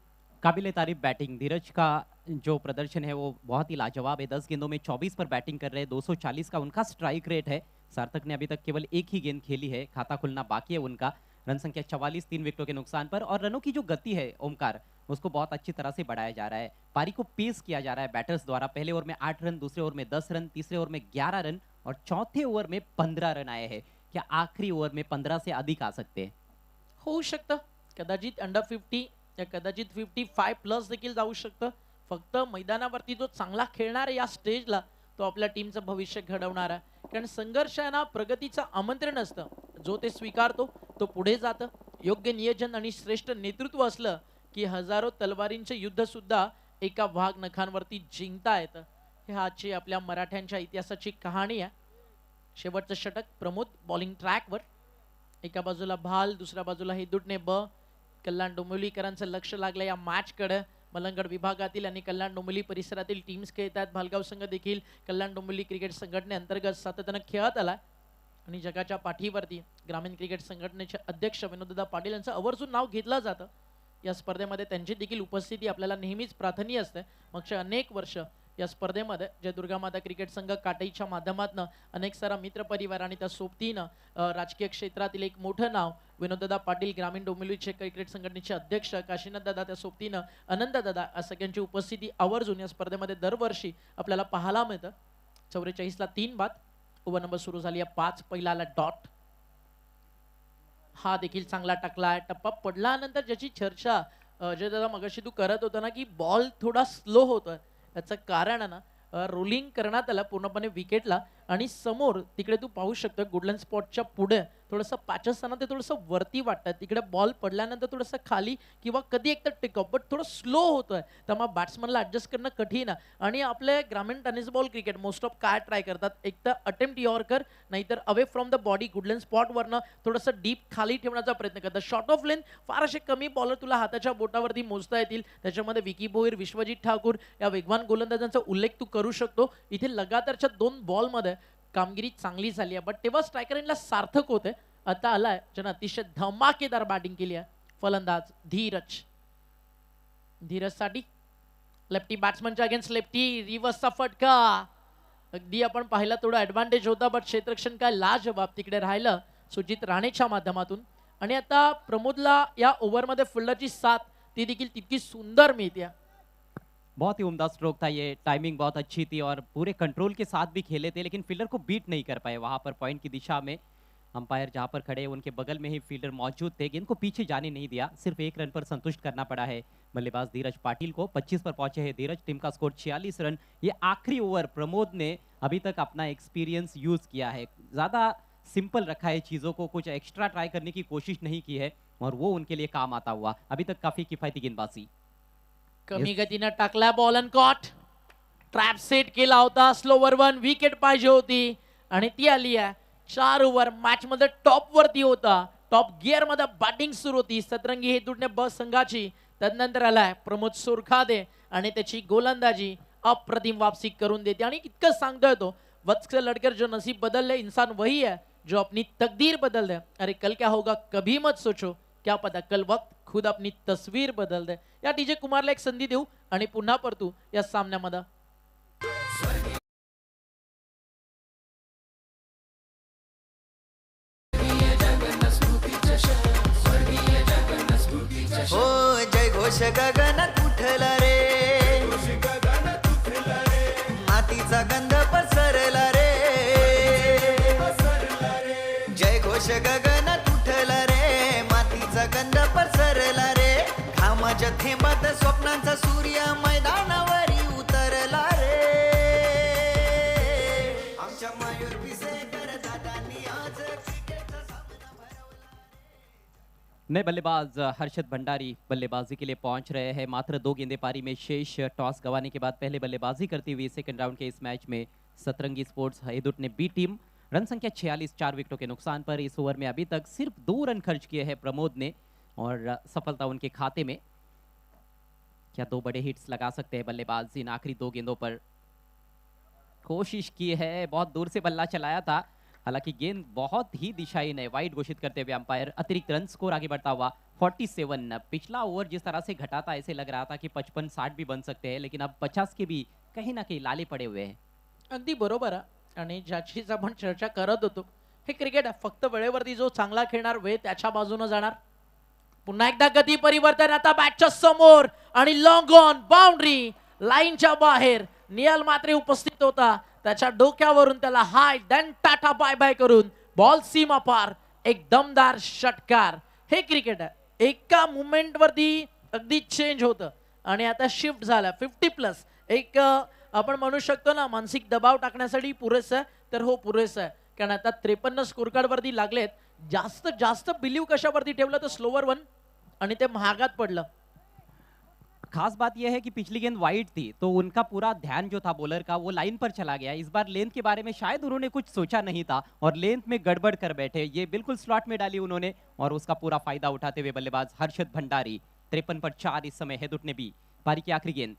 काबिल तारीफ बैटिंग. धीरज का जो प्रदर्शन है वो बहुत ही लाजवाब है. 10 गेंदों में 24 पर बैटिंग कर रहे हैं. 240 का उनका स्ट्राइक रेट है. सार्थक ने अभी तक केवल एक ही गेंद खेली है, खाता खुलना बाकी है उनका. रन संख्या 44, 3 विकेटों के नुकसान पर. और रनों की जो गति है ओमकार, उसको बहुत अच्छी तरह से बढ़ाया जा रहा है. पारी को पेस किया जा रहा है बैटर्स द्वारा. पहले ओवर में 8 रन, दूसरे ओवर में 10 रन, तीसरे ओवर में 11 रन और चौथे ओवर में 15 रन आए हैं. क्या आखिरी ओवर में 15 से अधिक आ सकते हैं? होऊ शकतं, कदाचित अंडर 50 या कदाचित 55 प्लस देखील जाऊ शकतं. फक्त मैदानावरती जो चांगला खेळणार आहे या स्टेजला, तो आपल्या टीमचं भविष्य घडवणार आहे. कारण संघर्ष आहे ना प्रगतीचं आमंत्रण असतं. जो ते स्वीकारतो तो पुढे जातं. योग्य नियोजन आणि श्रेष्ठ नेतृत्व असलं की हजारो तलवारींचे युद्ध सुद्धा एका वाघ नखांवरती जिंकता येतं. हे आजची आपल्या मराठ्यांच्या इतिहासाची कहाणी आहे. शेवटचं षटक प्रमोद बॉलिंग ट्रॅकवर, एका बाजूला भाल, दुसऱ्या बाजूला हिदुटणे ब. कल्याण डोंबिवलीकरांचं लक्ष लागलं या मॅचकडे. मलंगड विभागातील आणि कल्याण डोंबिवली परिसरातील टीम्स खेळतात. भालगाव संघ देखील कल्याण डोंबिवली क्रिकेट संघटनेअंतर्गत सातत्यानं खेळत आला आणि जगाच्या पाठीवरती ग्रामीण क्रिकेट संघटनेचे अध्यक्ष विनोददा पाटील यांचं आवर्जून नाव घेतलं जातं. या स्पर्धेमध्ये त्यांची देखील उपस्थिती आपल्याला नेहमीच प्रार्थनीय असते. मागच्या अनेक वर्ष या स्पर्धेमध्ये जय दुर्गा माता क्रिकेट संघ काटईच्या माध्यमातून अनेक सारा मित्र परिवार आणि त्या सोबतीनं राजकीय क्षेत्रातील एक मोठं नाव विनोददा पाटील, ग्रामीण डोंबिवलीचे क्रिकेट संघटनेचे अध्यक्ष काशीनाथ दादा, त्या सोबतीनं आनंद दादा, या सगळ्यांची उपस्थिती आवर्जून या स्पर्धेमध्ये दरवर्षी आपल्याला पाहायला मिळतं. 44ला 3 बाद. ओव्हर नंबर सुरू झाली आहे 5. पहिल्याला डॉट. हा देखील चांगला टाकला. टप्पा पडल्यानंतर ज्याची चर्चा अजय दादा मगाशी तू करत होता ना, की बॉल थोडा स्लो होतोय, याचं कारण आहे ना, रोलिंग करण्यात आला पूर्णपणे विकेटला आणि समोर तिकडे तू पाहू शकतो गुडलँड स्पॉटच्या पुढे थोडंसं पॅच असताना ते थोडंसं वरती वाटतं. तिकडे बॉल पडल्यानंतर थोडंसं खाली किंवा कधी एकतर टेकअप, बट थोडं स्लो होतोय. त्यामुळे बॅट्समनला ऍडजस्ट करणं कठीण आहे. आणि आपले ग्रामीण tennis ball cricket most of काय ट्राय करतात, एक तर अटेम्प्ट यॉर्कर, नाहीतर away from the body good length स्पॉटवरनं थोडंसं डीप खाली ठेवण्याचा प्रयत्न करतात. शॉर्ट ऑफ लेंथ फार असे कमी बॉलर तुला हाताच्या बोटावरती मोजता येतील. त्याच्यामध्ये विकी भोईर, विश्वजित ठाकूर या वेगवान गोलंदाजांचा उल्लेख तू करू शकतो. इथे लगातारच्या 2 बॉलमध्ये कामगिरी चांगली झाली आहे, बट तेव्हा स्ट्रायकरला सार्थक होते. आता आलाय ज्यानं अतिशय धमाकेदार बॅटिंग केली आहे फलंदाज धीरज. धीरजसाठी लेफ्टी बॅट्समनच्या अगेन्स्ट लेफ्टी रिव्हर्सचा फटका. अगदी आपण पाहिला थोडा ऍडव्हान्टेज होता, बट क्षेत्ररक्षण काय लाजवाब तिकडे राहिलं सुजित राणेच्या माध्यमातून. आणि आता प्रमोदला या ओव्हरमध्ये फिल्डरची साथ ती देखील तितकी सुंदर मिळते. बहुत ही उम्दा स्ट्रोक था ये, टाइमिंग बहुत अच्छी थी और पूरे कंट्रोल के साथ भी खेले थे, लेकिन फील्डर को बीट नहीं कर पाए. वहां पर पॉइंट की दिशा में अंपायर जहां पर खड़े उनके बगल में ही फील्डर मौजूद थे, गेंद को पीछे जाने नहीं दिया. सिर्फ 1 रन पर संतुष्ट करना पड़ा है बल्लेबाज धीरज पाटिल को. 25 पर पहुंचे हैं धीरज. टीम का स्कोर 46 रन. ये आखिरी ओवर प्रमोद ने अभी तक अपना एक्सपीरियंस यूज किया है, ज्यादा सिंपल रखा है चीजों को, कुछ एक्स्ट्रा ट्राई करने की कोशिश नहीं की है और वो उनके लिए काम आता हुआ. अभी तक काफी किफायती गेंदबाजी. कमी गतीनं टाकला बॉल अन कॉट. ट्रॅप सेट केला होता. स्लोवर 1 विकेट पाहिजे होती आणि ती आली आहे. 4 ओव्हर मॅच मध्ये टॉप वरती होता. टॉप गिअर मध्ये बॅटिंग सुरू होती सतरंगी हेतुटणे ब संघाची. त्यानंतर आलाय प्रमोद सुरखादे आणि त्याची गोलंदाजी अप्रतिम वापसी करून देते. आणि इतकं सांगतोय तो वत्स लड़कर जो नसीब बदल ले इंसान वही है जो अपनी तकदीर बदल दे. अरे कल क्या होगा कभी मत सोचो, क्या पता कल वक्त खुद अपनी तस्वीर बदल दे. या डीजे कुमारला एक संधी देऊ आणि पुन्हा परतू या सामन्यामध्ये. हो जय घोष गगनात उठला रे, मातीचा गंध पसरला रे. जय घोष गगनात उठला रे, मातीचा गंध पसरला रे. घामाच्या थेंबात स्वप्नांचा सूर्य मैदानावरी उतरला रे. आमच्या मयूर पिसेकर दादांनी आज क्रिकेटचा सामना भरवला. नए बल्लेबाज हर्षद भंडारी बल्लेबाजी के लिए पहुंच रहे हैं. मात्र 2 गेंदे पारी में शेष. टॉस गंवाने के बाद पहले बल्लेबाजी करती हुई सेकंड राउंड के इस मैच में सतरंगी स्पोर्ट्स हेदुट ने बी टीम. रन संख्या 46, 4 विकेटों के नुकसान पर. इस ओवर में अभी तक सिर्फ 2 रन खर्च किए हैं प्रमोद ने और सफलता उनके खाते में. क्या 2 बड़े हिट्स लगा सकते हैं बल्लेबाज इन आखिरी 2 गेंदों पर? कोशिश की है, बहुत दूर से बल्ला चलाया था, हालांकि गेंद बहुत ही दिशाहीन है. वाइड घोषित करते हुए अंपायर. अतिरिक्त रन स्कोर आगे बढ़ता हुआ 47. पिछला ओवर जिस तरह से घटा था ऐसे लग रहा था कि 55-60 भी बन सकते हैं, लेकिन अब 50 के भी कहीं ना कहीं लाले पड़े हुए हैं. अगदी बरोबर आहे. आणि ज्याचीच आपण चर्चा करत होतो, हे क्रिकेट आहे. फक्त वेळेवरती जो चांगला खेळणार वेळ त्याच्या बाजूने जाणार. पुन्हा एकदा गती परिवर्तन. आता बॅटच्या समोर आणि लॉंग ऑन बाउंड्री लाईनच्या बाहेर. नियाल मात्रे उपस्थित होता. त्याच्या डोक्यावरून त्याला हाय देन टाटा बाय बाय करून बॉल सीमा पार. एक दमदार षटकार. हे क्रिकेट आहे. एका मुवमेंट वरती अगदी चेंज होतं आणि आता शिफ्ट झाला 50+. एक आपण म्हणू शकतो ना मानसिक दबाव टाकण्यासाठी पुरेसं आहे, तर हो पुरेसं आहे. कारण आता 53 स्कोर कार्ड वरती लागलेत. जास्त जास्त बिलीव कशावरती ठेवलं तर स्लोवर 1 आणि ते महागात पडलं. खास बात यह है कि पिछली गेंद वाइड थी तो उनका पूरा ध्यान जो था बॉलर का वो लाइन पर चला गया। इस बार लेंथ के बारे में शायद उन्होंने कुछ सोचा नहीं था और लेंथ में गड़बड़ कर बैठे। ये बिल्कुल स्लॉट में डाली उन्होंने और उसका पूरा फायदा उठाते हुए बल्लेबाज हर्षद भंडारी 53 पर 4 इस समय हेदुट ने भी पारी की आखिरी गेंद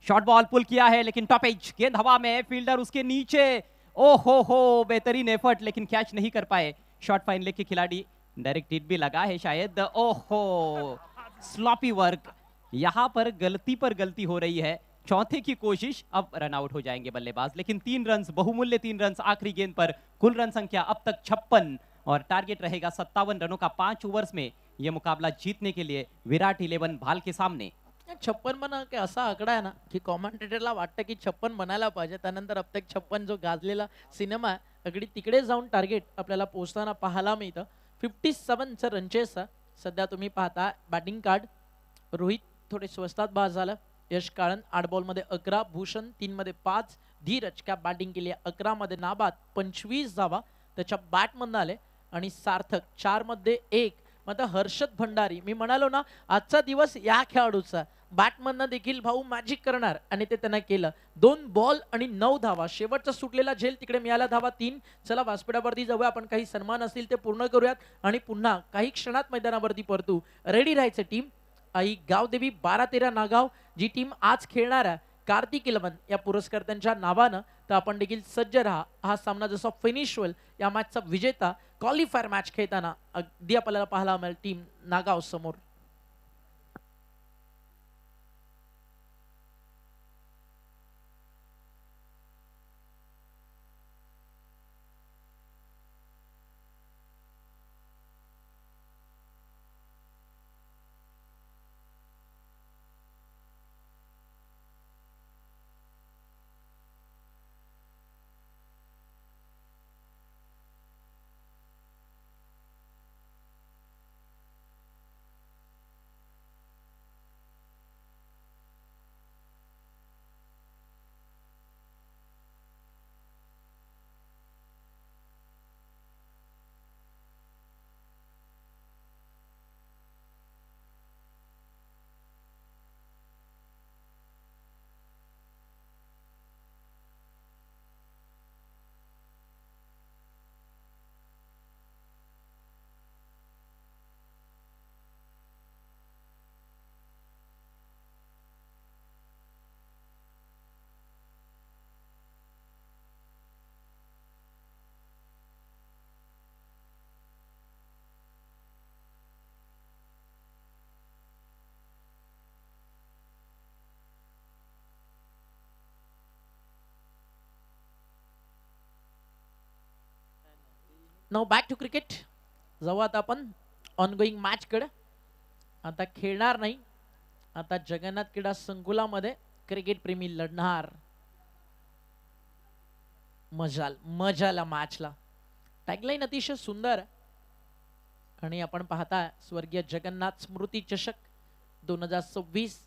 शॉर्ट बॉल पुल किया है लेकिन टॉप एज गेंद हवा में, फील्डर उसके नीचे। ओ हो बेहतरीन एफर्ट लेकिन कैच नहीं कर पाए। शॉर्ट फाइन लेग के खिलाड़ी, डायरेक्ट हिट भी लगा है शायद। ओहो स्लॉपी वर्क, यहां पर गलती हो रही है। चौथे की कोशिश, अब रन आउट हो जाएंगे बल्लेबाज लेकिन 3 रन, बहुमूल्य 3 रन आखिरी गेंद पर। कुल रन संख्या अब तक 56 और टारगेट रहेगा 57 रनों का 5 ओवर्स में यह मुकाबला जीतने के लिए विराट 11 भाल के सामने। 56 म्हणा की असा आकडा आहे ना की कॉमेंटेटरला वाटतं की 56 बनायला पाहिजे, त्यानंतर अब तक 56 जो गाजलेला सिनेमा आहे अगदी तिकडे जाऊन टार्गेट आपल्याला पोहोचताना पाहायला मिळतं। 57चं रनचेस सध्या तुम्ही पाहता। बॅटिंग कार्ड रोहित थोडे स्वस्तात बाद झालं, यश काळन 8 बॉलमध्ये 11, भूषण 3 मध्ये 5, धीरज क्या बॅटिंग केली 11 मध्ये नाबाद 25 धावा त्याच्या बॅटमधून आले आणि सार्थक 4 मध्ये 1। मग हर्षद भंडारी, मी म्हणालो ना आजचा दिवस या खेळाडूचा, बॅटमधनं देखील भाऊ मॅजिक करणार आणि ते त्यांना केलं। 2 बॉल आणि 9 धावा, शेवटचा सुटलेला झेल तिकडे मिळाला धावा 3। चला व्यासपीठावरती जाऊया, आपण काही सन्मान असतील ते पूर्ण करूयात आणि पुन्हा काही क्षणात मैदानावरती परतू। रेडी राहायचं टीम। आई गावदेवी 12-13 नागाव जी टीम आज खेळणार आहे कार्तिक 11 या पुरस्कर्त्यांच्या नावानं, तर आपण देखील सज्ज राहा। हा सामना जसा फिनिश होईल या मॅचचा विजेता क्वालिफायर मॅच खेळताना अगदी आपल्याला पाहायला मिळेल टीम नागाव समोर। नाउ बॅक टू क्रिकेट, जाऊ आता आपण ऑनगोईंग मॅच कडे। आता खेळणार नाही, आता जगन्नाथ क्रीडा संकुलामध्ये क्रिकेट प्रेमी लढणार। मजाला मॅचला टॅगलाईन अतिशय सुंदर आणि आपण पाहता स्वर्गीय जगन्नाथ स्मृती चषक 2026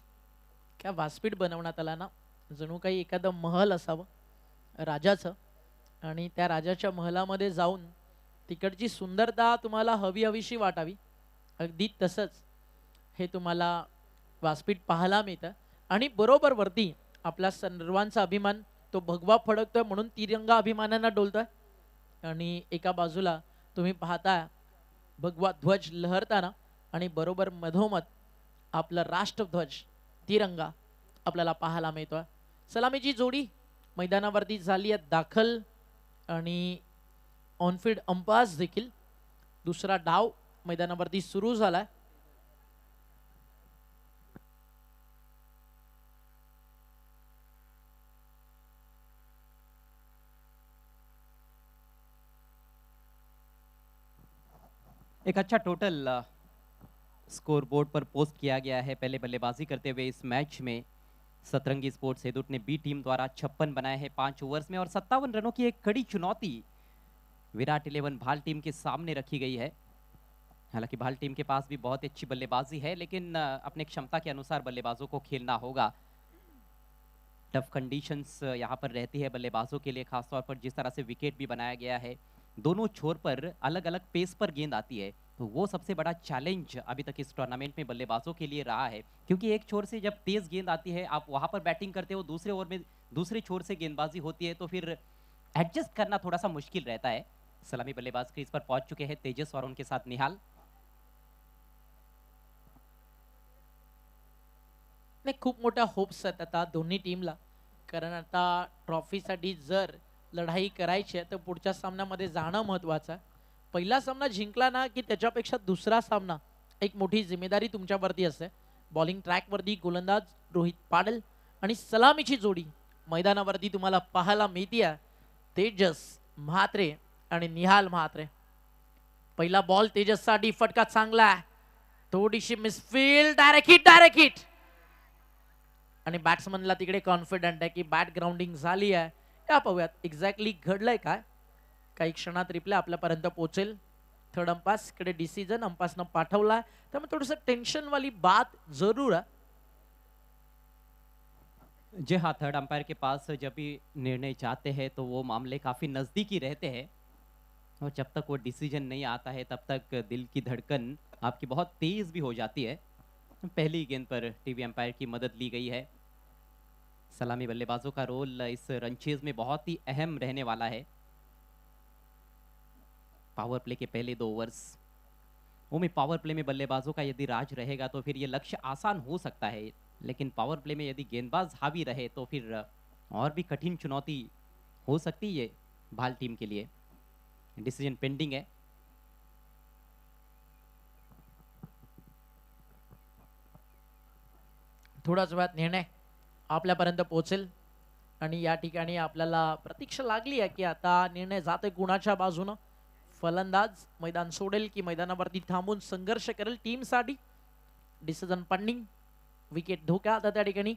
क्या व्यासपीठ बनवण्यात आला ना, जणू काही एखादं महल असावं राजाचं आणि त्या राजाच्या महलामध्ये जाऊन तिकडची सुंदरता तुम्हाला हवीशी वाटावी, अगदी तसंच हे तुम्हाला व्यासपीठ पाहायला मिळतं। आणि बरोबर वरती आपला सर्वांचा अभिमान तो भगवा फडकतोय म्हणून तिरंगा अभिमानानं डोलतोय आणि एका बाजूला तुम्ही पाहता भगवा ध्वज लहरताना आणि बरोबर मधोमध आपला राष्ट्रध्वज तिरंगा आपल्याला पाहायला मिळतोय। सलामीची जोडी मैदानावरती झाली आहे दाखल आणि ऑनफील्ड अंपायर्स देखील। दुसरा डाव मैदानावरती सुरू झालाय। एक अच्छा टोटल स्कोर बोर्ड पर पोस्ट किया गया है। पहले बल्लेबाजी करते हुए इस मैच में सतरंगी स्पोर्ट्स हेदुट ने बी टीम द्वारा 56 बनाए हैं 5 ओवर्स में और 57 रनों की एक कड़ी चुनौती विराट 11 भाल टीम के सामने रखी गई है। हालांकि भाल टीम के पास भी बहुत अच्छी बल्लेबाजी है लेकिन अपने क्षमता के अनुसार बल्लेबाजों को खेलना होगा। टफ कंडीशंस यहाँ पर रहती है बल्लेबाजों के लिए, खासतौर पर जिस तरह से विकेट भी बनाया गया है। दोनों छोर पर अलग अलग पेस पर गेंद आती है। तो वो सबसे बड़ा चैलेंज अभी तक इस टूर्नामेंट में बल्लेबाजों के लिए रहा है, क्योंकि एक छोर से जब तेज गेंद आती है आप वहां पर बैटिंग करते हो, दूसरे ओवर में दूसरे छोर से गेंदबाजी होती है, तो फिर एडजस्ट करना थोड़ा सा मुश्किल रहता है। सलामी बल्लेबाज क्रीज पर पहुंच चुके हैं तेजस और उनके साथ निहाल। नाही, खूप मोठ्या होप्स आहेत आता दोन्ही टीमला, कारण आता ट्रॉफीसाठी जर लढाई करायची आहे तर पुढच्या सामन्यामध्ये जाणं महत्वाचं आहे. पहिला सामना जिंकला ना की त्याच्यापेक्षा दुसरा सामना एक मोठी जिम्मेदारी तुमच्यावरती असते. बॉलिंग ट्रॅकवरती गोलंदाज रोहित पाडल आणि सलामीची जोडी मैदानावरती तुम्हाला पाहायला मिळते. तेजस म्हात्रे आणि निहाल म्हात्रे. पहिला बॉल तेजससाठी फटका चांगला आहे, थोडीशी मिसफील्ड, डायरेक्ट हिट आणि बॅट्समनला तिकडे कॉन्फिडंट आहे की बॅट ग्राउंडिंग झाली आहे. या पाहूयात एक्झॅक्टली घडलंय काय. काही क्षणात रिप्ले आपल्यापर्यंत पोहोचेल. थर्ड अंपास कडे डिसिजन अंपासनं पाठवलाय, त्यामुळे थोडंसं टेन्शन वाली बात जरूर है. जी हाँ, थर्ड अंपायर के पास जब भी निर्णय जाते हैं तो वो मामले काफ़ी नज़दीकी रहते हैं, और जब तक वो डिसीजन नहीं आता है तब तक दिल की धड़कन आपकी बहुत तेज़ भी हो जाती है. पहली गेंद पर टीवी अंपायर की मदद ली गई है. सलामी बल्लेबाजों का रोल इस रनचेज में बहुत ही अहम रहने वाला है. पावर प्ले के पहले 2 ओवर्स, वो में पावर प्ले में बल्लेबाजों का यदि राज रहेगा तो फिर ये लक्ष्य आसान हो सकता है, लेकिन पावर प्ले में यदि गेंदबाज हावी रहे तो फिर और भी कठिन चुनौती हो सकती है भाल टीम के लिए. डिसीजन पेंडिंग है. थोडाच वेळात निर्णय आपल्यापर्यंत पोहोचेल आणि या ठिकाणी आपल्याला प्रतीक्षा लागली आहे की आता निर्णय जाते कुणाच्या बाजूनं. फलंदाज मैदान सोडेल की मैदानावरती थांबून संघर्ष करेल टीमसाठी. Decision pending. विकेट धोका आता त्या ठिकाणी.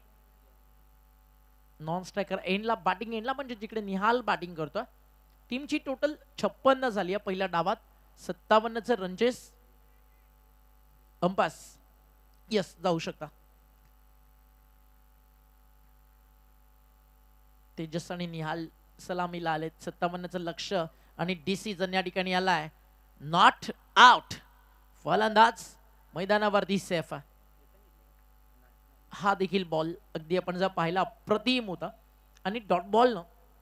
नॉन स्ट्रायकर एंडला, बॅटिंग एंडला म्हणजे जिकडे निहाल बॅटिंग करतोय. टीमची टोटल 56 झाली आहे पहिल्या डावात. 57चं रनचेस. अंपास यस जाऊ शकता. तेजस आणि निहाल सलामीला आलेत. 57चं लक्ष आणि डिसिजन या ठिकाणी आलाय. Not out. फलंदाज मैदानावरती सेफ आहे. हा देखील बॉल अगदी आपण जर पाहिला अप्रतिम होता आणि डॉट बॉल न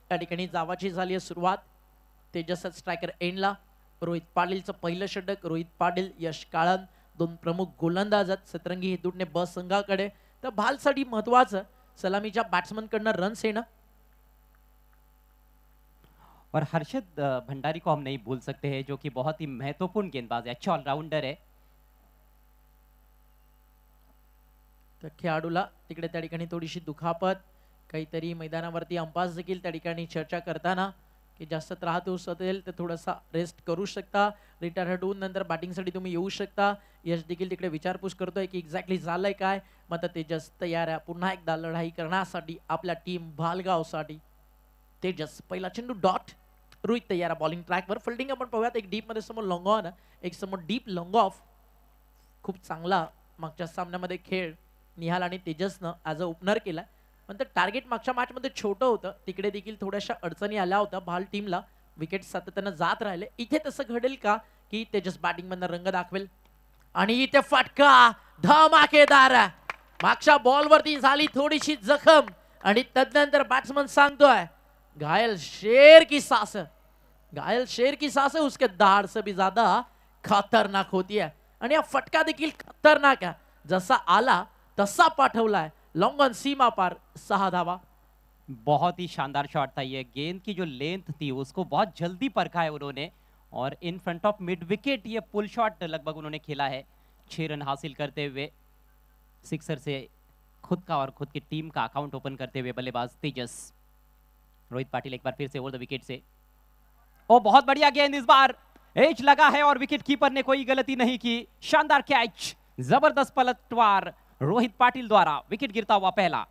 त्या ठिकाणी जावाची झाली आहे सुरुवात. तेजस स्ट्रायकर एंडला. रोहित पाटीलचं पहिलं षटक. रोहित पाटील, यश काळन दोन प्रमुख गोलंदाज आहेत सतरंगी हेतूने ब संघाकडे. तर भालसाठी महत्वाचं सलामीच्या बॅट्समन कडनं रन्स येणं. और हर्षद भंडारी को हम नहीं भूल सकते हैं, जो कि बहुत ही महत्वपूर्ण गेंदबाज है, अच्छा ऑलराउंडर है. तर खेळाडूला तिकडे त्या ठिकाणी थोडीशी दुखापत, काहीतरी मैदानावरती अंपास देखील त्या ठिकाणी चर्चा करताना की जास्त त्रास होत असेल तर थोडासा रेस्ट करू शकता. रिटायर होऊन नंतर बॅटिंगसाठी तुम्ही येऊ शकता. यश देखील तिकडे विचारपूस करतोय की एक्झॅक्टली झालंय काय. मग तेजस तयार आहे पुन्हा एकदा लढाई करण्यासाठी आपल्या टीम भालगावसाठी. तेजस पहिला चेंडू डॉट. रोहित तयार बॉलिंग ट्रॅकवर. फिल्डिंग आपण पाहूयात. एक डीप मध्ये समोर लॉंग ऑन, एक समोर डीप लॉंग ऑफ. खूप चांगला मागच्या सामन्यामध्ये खेळ निहाल आणि तेजसनं ॲज अ ओपनर केला. नंतर टार्गेट मागच्या मॅचमध्ये छोटं होतं, तिकडे देखील थोड्याशा अडचणी आल्या होत्या भाल टीमला. विकेट सातत्यानं जात राहिले. इथे तसं घडेल का की तेजस बॅटिंग मधनं रंग दाखवेल. आणि इथे फटका धमाकेदार. मागच्या बॉलवरती झाली थोडीशी जखम आणि तदनंतर बॅट्समन सांगतोय घायल शेर की सांस. घायल शेर की सांस है, उसके दाढ़ से भी ज्यादा खतरनाक होती है. आणि हा फटका देखील खतरनाक आहे. जसा आला तसा पाठवलाय. लॉन्ग ऑन सीमा पार 6 धावा. बहुत ही शानदार शॉट था ये. गेंद की जो लेंथ थी उसको बहुत जल्दी परखा है उन्होंने, और in front of mid wicket ये पुल शॉट लगभग उन्होंने खेला है. 6 रन हासिल करते हुए सिक्सर से खुद का और खुद की टीम का अकाउंट ओपन करते हुए बल्लेबाज तेजस. रोहित पाटिल एक बार फिर से ओवर द विकेट से. ओ बहुत बढ़िया गेंद इस बार. एज लगा है और विकेट कीपर ने कोई गलती नहीं की. शानदार कैच, जबरदस्त पलटवार रोहित पाटिल द्वारा. विकेट गिरता हुआ पहला.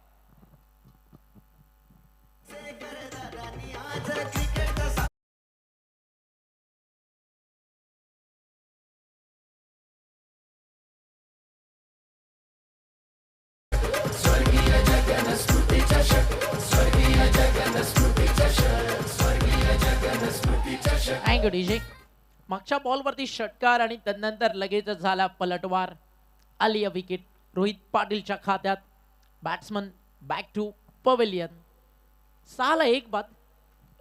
Thank you DJ. मागच्या बॉलवरती षटकार आणि त्यानंतर लगेच झाला पलटवार. आली विकेट रोहित पाटीलच्या खात्यात. Batsman back to pavilion. 6-1 बाद.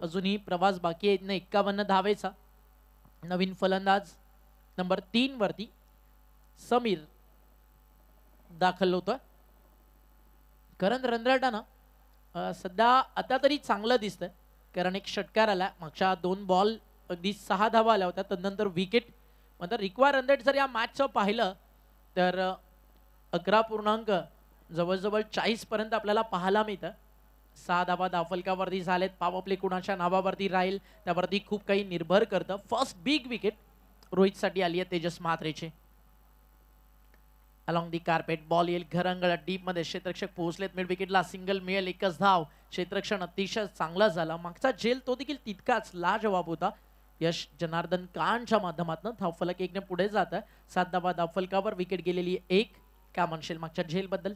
अजूनही प्रवास बाकी आहे. 51 धावेचा. नवीन फलंदाज नंबर 3 वरती समीर दाखल होतोय. करण रंधटाना सध्या आता तरी चांगलं दिसतंय, कारण एक षटकार आला. मागच्या 2 बॉल अगदी 6 धावा आल्या होत्या, त्यानंतर विकेट. मात्र रिक्वा रंधट जर या मॅचचं पाहिलं तर 11 पूर्णांक जवळजवळ 40 पर्यंत आपल्याला पाहायला मिळतं. 6 धावा धावफलकावरती झालेत. पॉवर प्ले कुणाच्या नावावरती राहील त्यावरती खूप काही निर्भर करतं. फर्स्ट बिग विकेट रोहितसाठी आली आहे तेजस म्हात्रेची. अलॉंग दी कार्पेट बॉल येईल घरंगळा डीप मध्ये. क्षेत्ररक्षक पोहोचलेत मिड विकेटला. सिंगल मिळेल, एकच धाव. क्षेत्ररक्षण अतिशय चांगला झाला. मागचा झेल तो देखील तितकाच लाजवाब होता. यश जनार्दन कानच्या माध्यमातून धावफलक 1 ने पुढे जात आहे. 7 धावा धावफलकावर विकेट गेलेली 1. क्या म्हणशील मागच्या झेल बद्दल?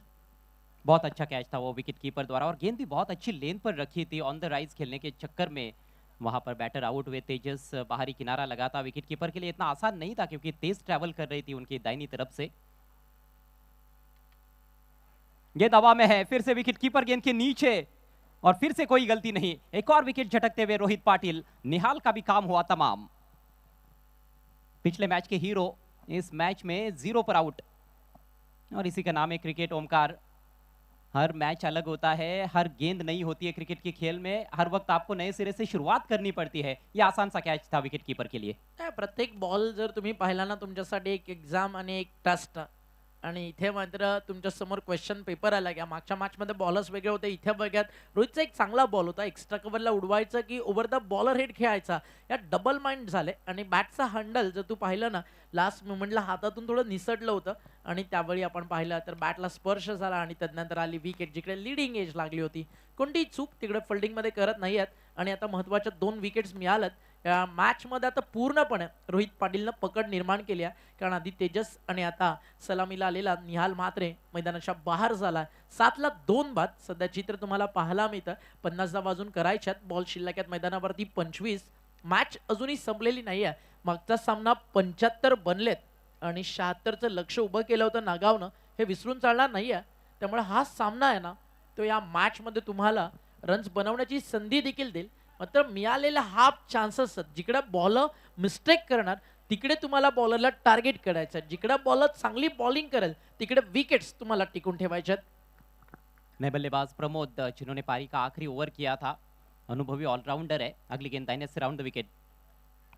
बहुत अच्छा कैच था वो विकेट कीपर द्वारा, और गेंद भी बहुत अच्छी लेन पर रखी थी. ऑन द राइज खेलने के चक्कर में वहां पर बैटर आउट हुए. तेजस बाहरी किनारा लगा था. विकेट कीपर के लिए इतना आसान नहीं था क्योंकि तेज ट्रैवल कर रही थी उनकी दाहिनी तरफ से. गेंद हवा में है, फिर से विकेट कीपर गेंद के नीचे, और फिर से कोई गलती नहीं. एक और विकेट झटकते हुए रोहित पाटिल. निहाल का भी काम हुआ तमाम. पिछले मैच के हीरो इस मैच में 0 पर आउट, और इसी का नाम है क्रिकेट. ओमकार, हर मैच अलग होता है, हर गेंद नई होती है क्रिकेट के खेल में. हर वक्त आपको नए सिरे से शुरुआत करनी पड़ती है. ये आसान सा कैच था विकेट कीपर के लिए. प्रत्येक बॉल जर तुम्ही पाहिला ना तुमच्यासाठी एक एक्झाम आणि एक टेस्ट. आणि इथे मात्र तुमच्या समोर क्वेश्चन पेपर आला. की मागच्या मॅच मध्ये बॉलर्स वेगळे होते, इथे बघ्यात रोहितचा एक चांगला बॉल होता. एक्स्ट्रा कव्हरला उडवायचं की ओव्हर द बॉलर हेड खेळायचा, या डबल माइंड झाले. आणि बॅटचा हँडल जर तू पाहिलं ना लास्ट मोमेंटला हातातून थोडं निसटलं होतं, आणि त्यावेळी आपण पाहिलं तर बॅटला स्पर्श झाला आणि त्यानंतर आली विकेट. जिकडे लिडिंग एज लागली होती, कोणतीही चूक तिकडे फिल्डिंग मध्ये करत नाही आहेत. आणि आता महत्वाच्या 2 विकेट्स मिळाल्यात या मॅच मध्ये. आता पूर्णपणे रोहित पाटीलनं पकड निर्माण केली आहे, कारण आधी तेजस आणि आता सलामीला आलेला निहाल म्हात्रे मैदानाच्या बाहेर झाला. 7-2 बाद. सध्या चित्र तुम्हाला पाहायला मिळतं. 50 धावा अजून करायच्यात. बॉल शिल्लक आहेत मैदानावरती 25. मॅच अजूनही संपलेली नाही आहे. मागचा सामना 75 बनलेत आणि 76चं लक्ष उभं केलं होतं नागावनं, हे विसरून चालणार नाही आहे. त्यामुळे हा सामना आहे ना तो या मॅच मध्ये तुम्हाला रन्स बनवण्याची संधी देखील देईल. मात्र मिळालेले हाफ चान्सेस जिकडे बॉलर मिस्टेक करणार तिकडे तुम्हाला बॉलरला टार्गेट करायचं. जिकडे बॉलर चांगली बॉलिंग करेल तिकडे विकेट्स तुम्हाला टिकून ठेवायच्यात. नए बल्लेबाज प्रमोद, जिन्होंने पारी का आखिरी ओवर किया था, अनुभवी ऑलराउंडर है. अगली गेंद दाहिने से round the wicket.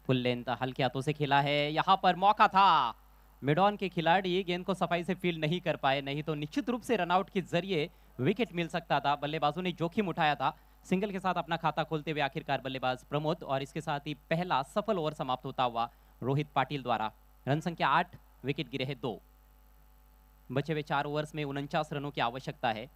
Full length हल्के हाथों से खेला है. यहाँ पर मौका था. मिड ऑन के खिलाड़ी गेंद को सफाई से फील्ड नहीं कर पाए, नहीं तो निश्चित रूप से रनआउट के जरिए विकेट मिल सकता था. बल्लेबाजों ने जोखिम उठाया था. सिंगल के साथ अपना खाता खोलते हुए आखिरकार बल्लेबाज प्रमोद, और इसके साथ ही पहला सफल ओवर समाप्त होता हुआ रोहित पाटिल द्वारा. रन संख्या 8, विकेट गिरे हैं 2. बचे हुए 4 ओवर्स में 49 रनों की आवश्यकता है.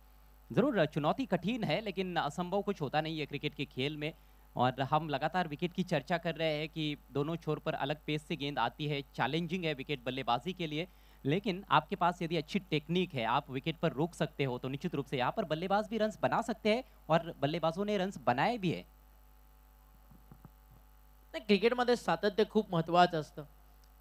जरूर चुनौती कठिन है, लेकिन असंभव कुछ होता नहीं है क्रिकेट के खेल में. और हम लगातार विकेट की चर्चा कर रहे हैं कि दोनों छोर पर अलग पेस से गेंद आती है. चैलेंजिंग है विकेट बल्लेबाजी के लिए, लेकिन आपके पास यदि अच्छी टेक्निक है, आप विकेट पर रोक सकते हो, तो निश्चित रूप से यहाँ पर बल्लेबाज भी रन्स बना सकते हैं, और बल्लेबाजों ने रन्स बनाए भी है. क्रिकेटमध्ये सातत्य खूप महत्वाचं असतं.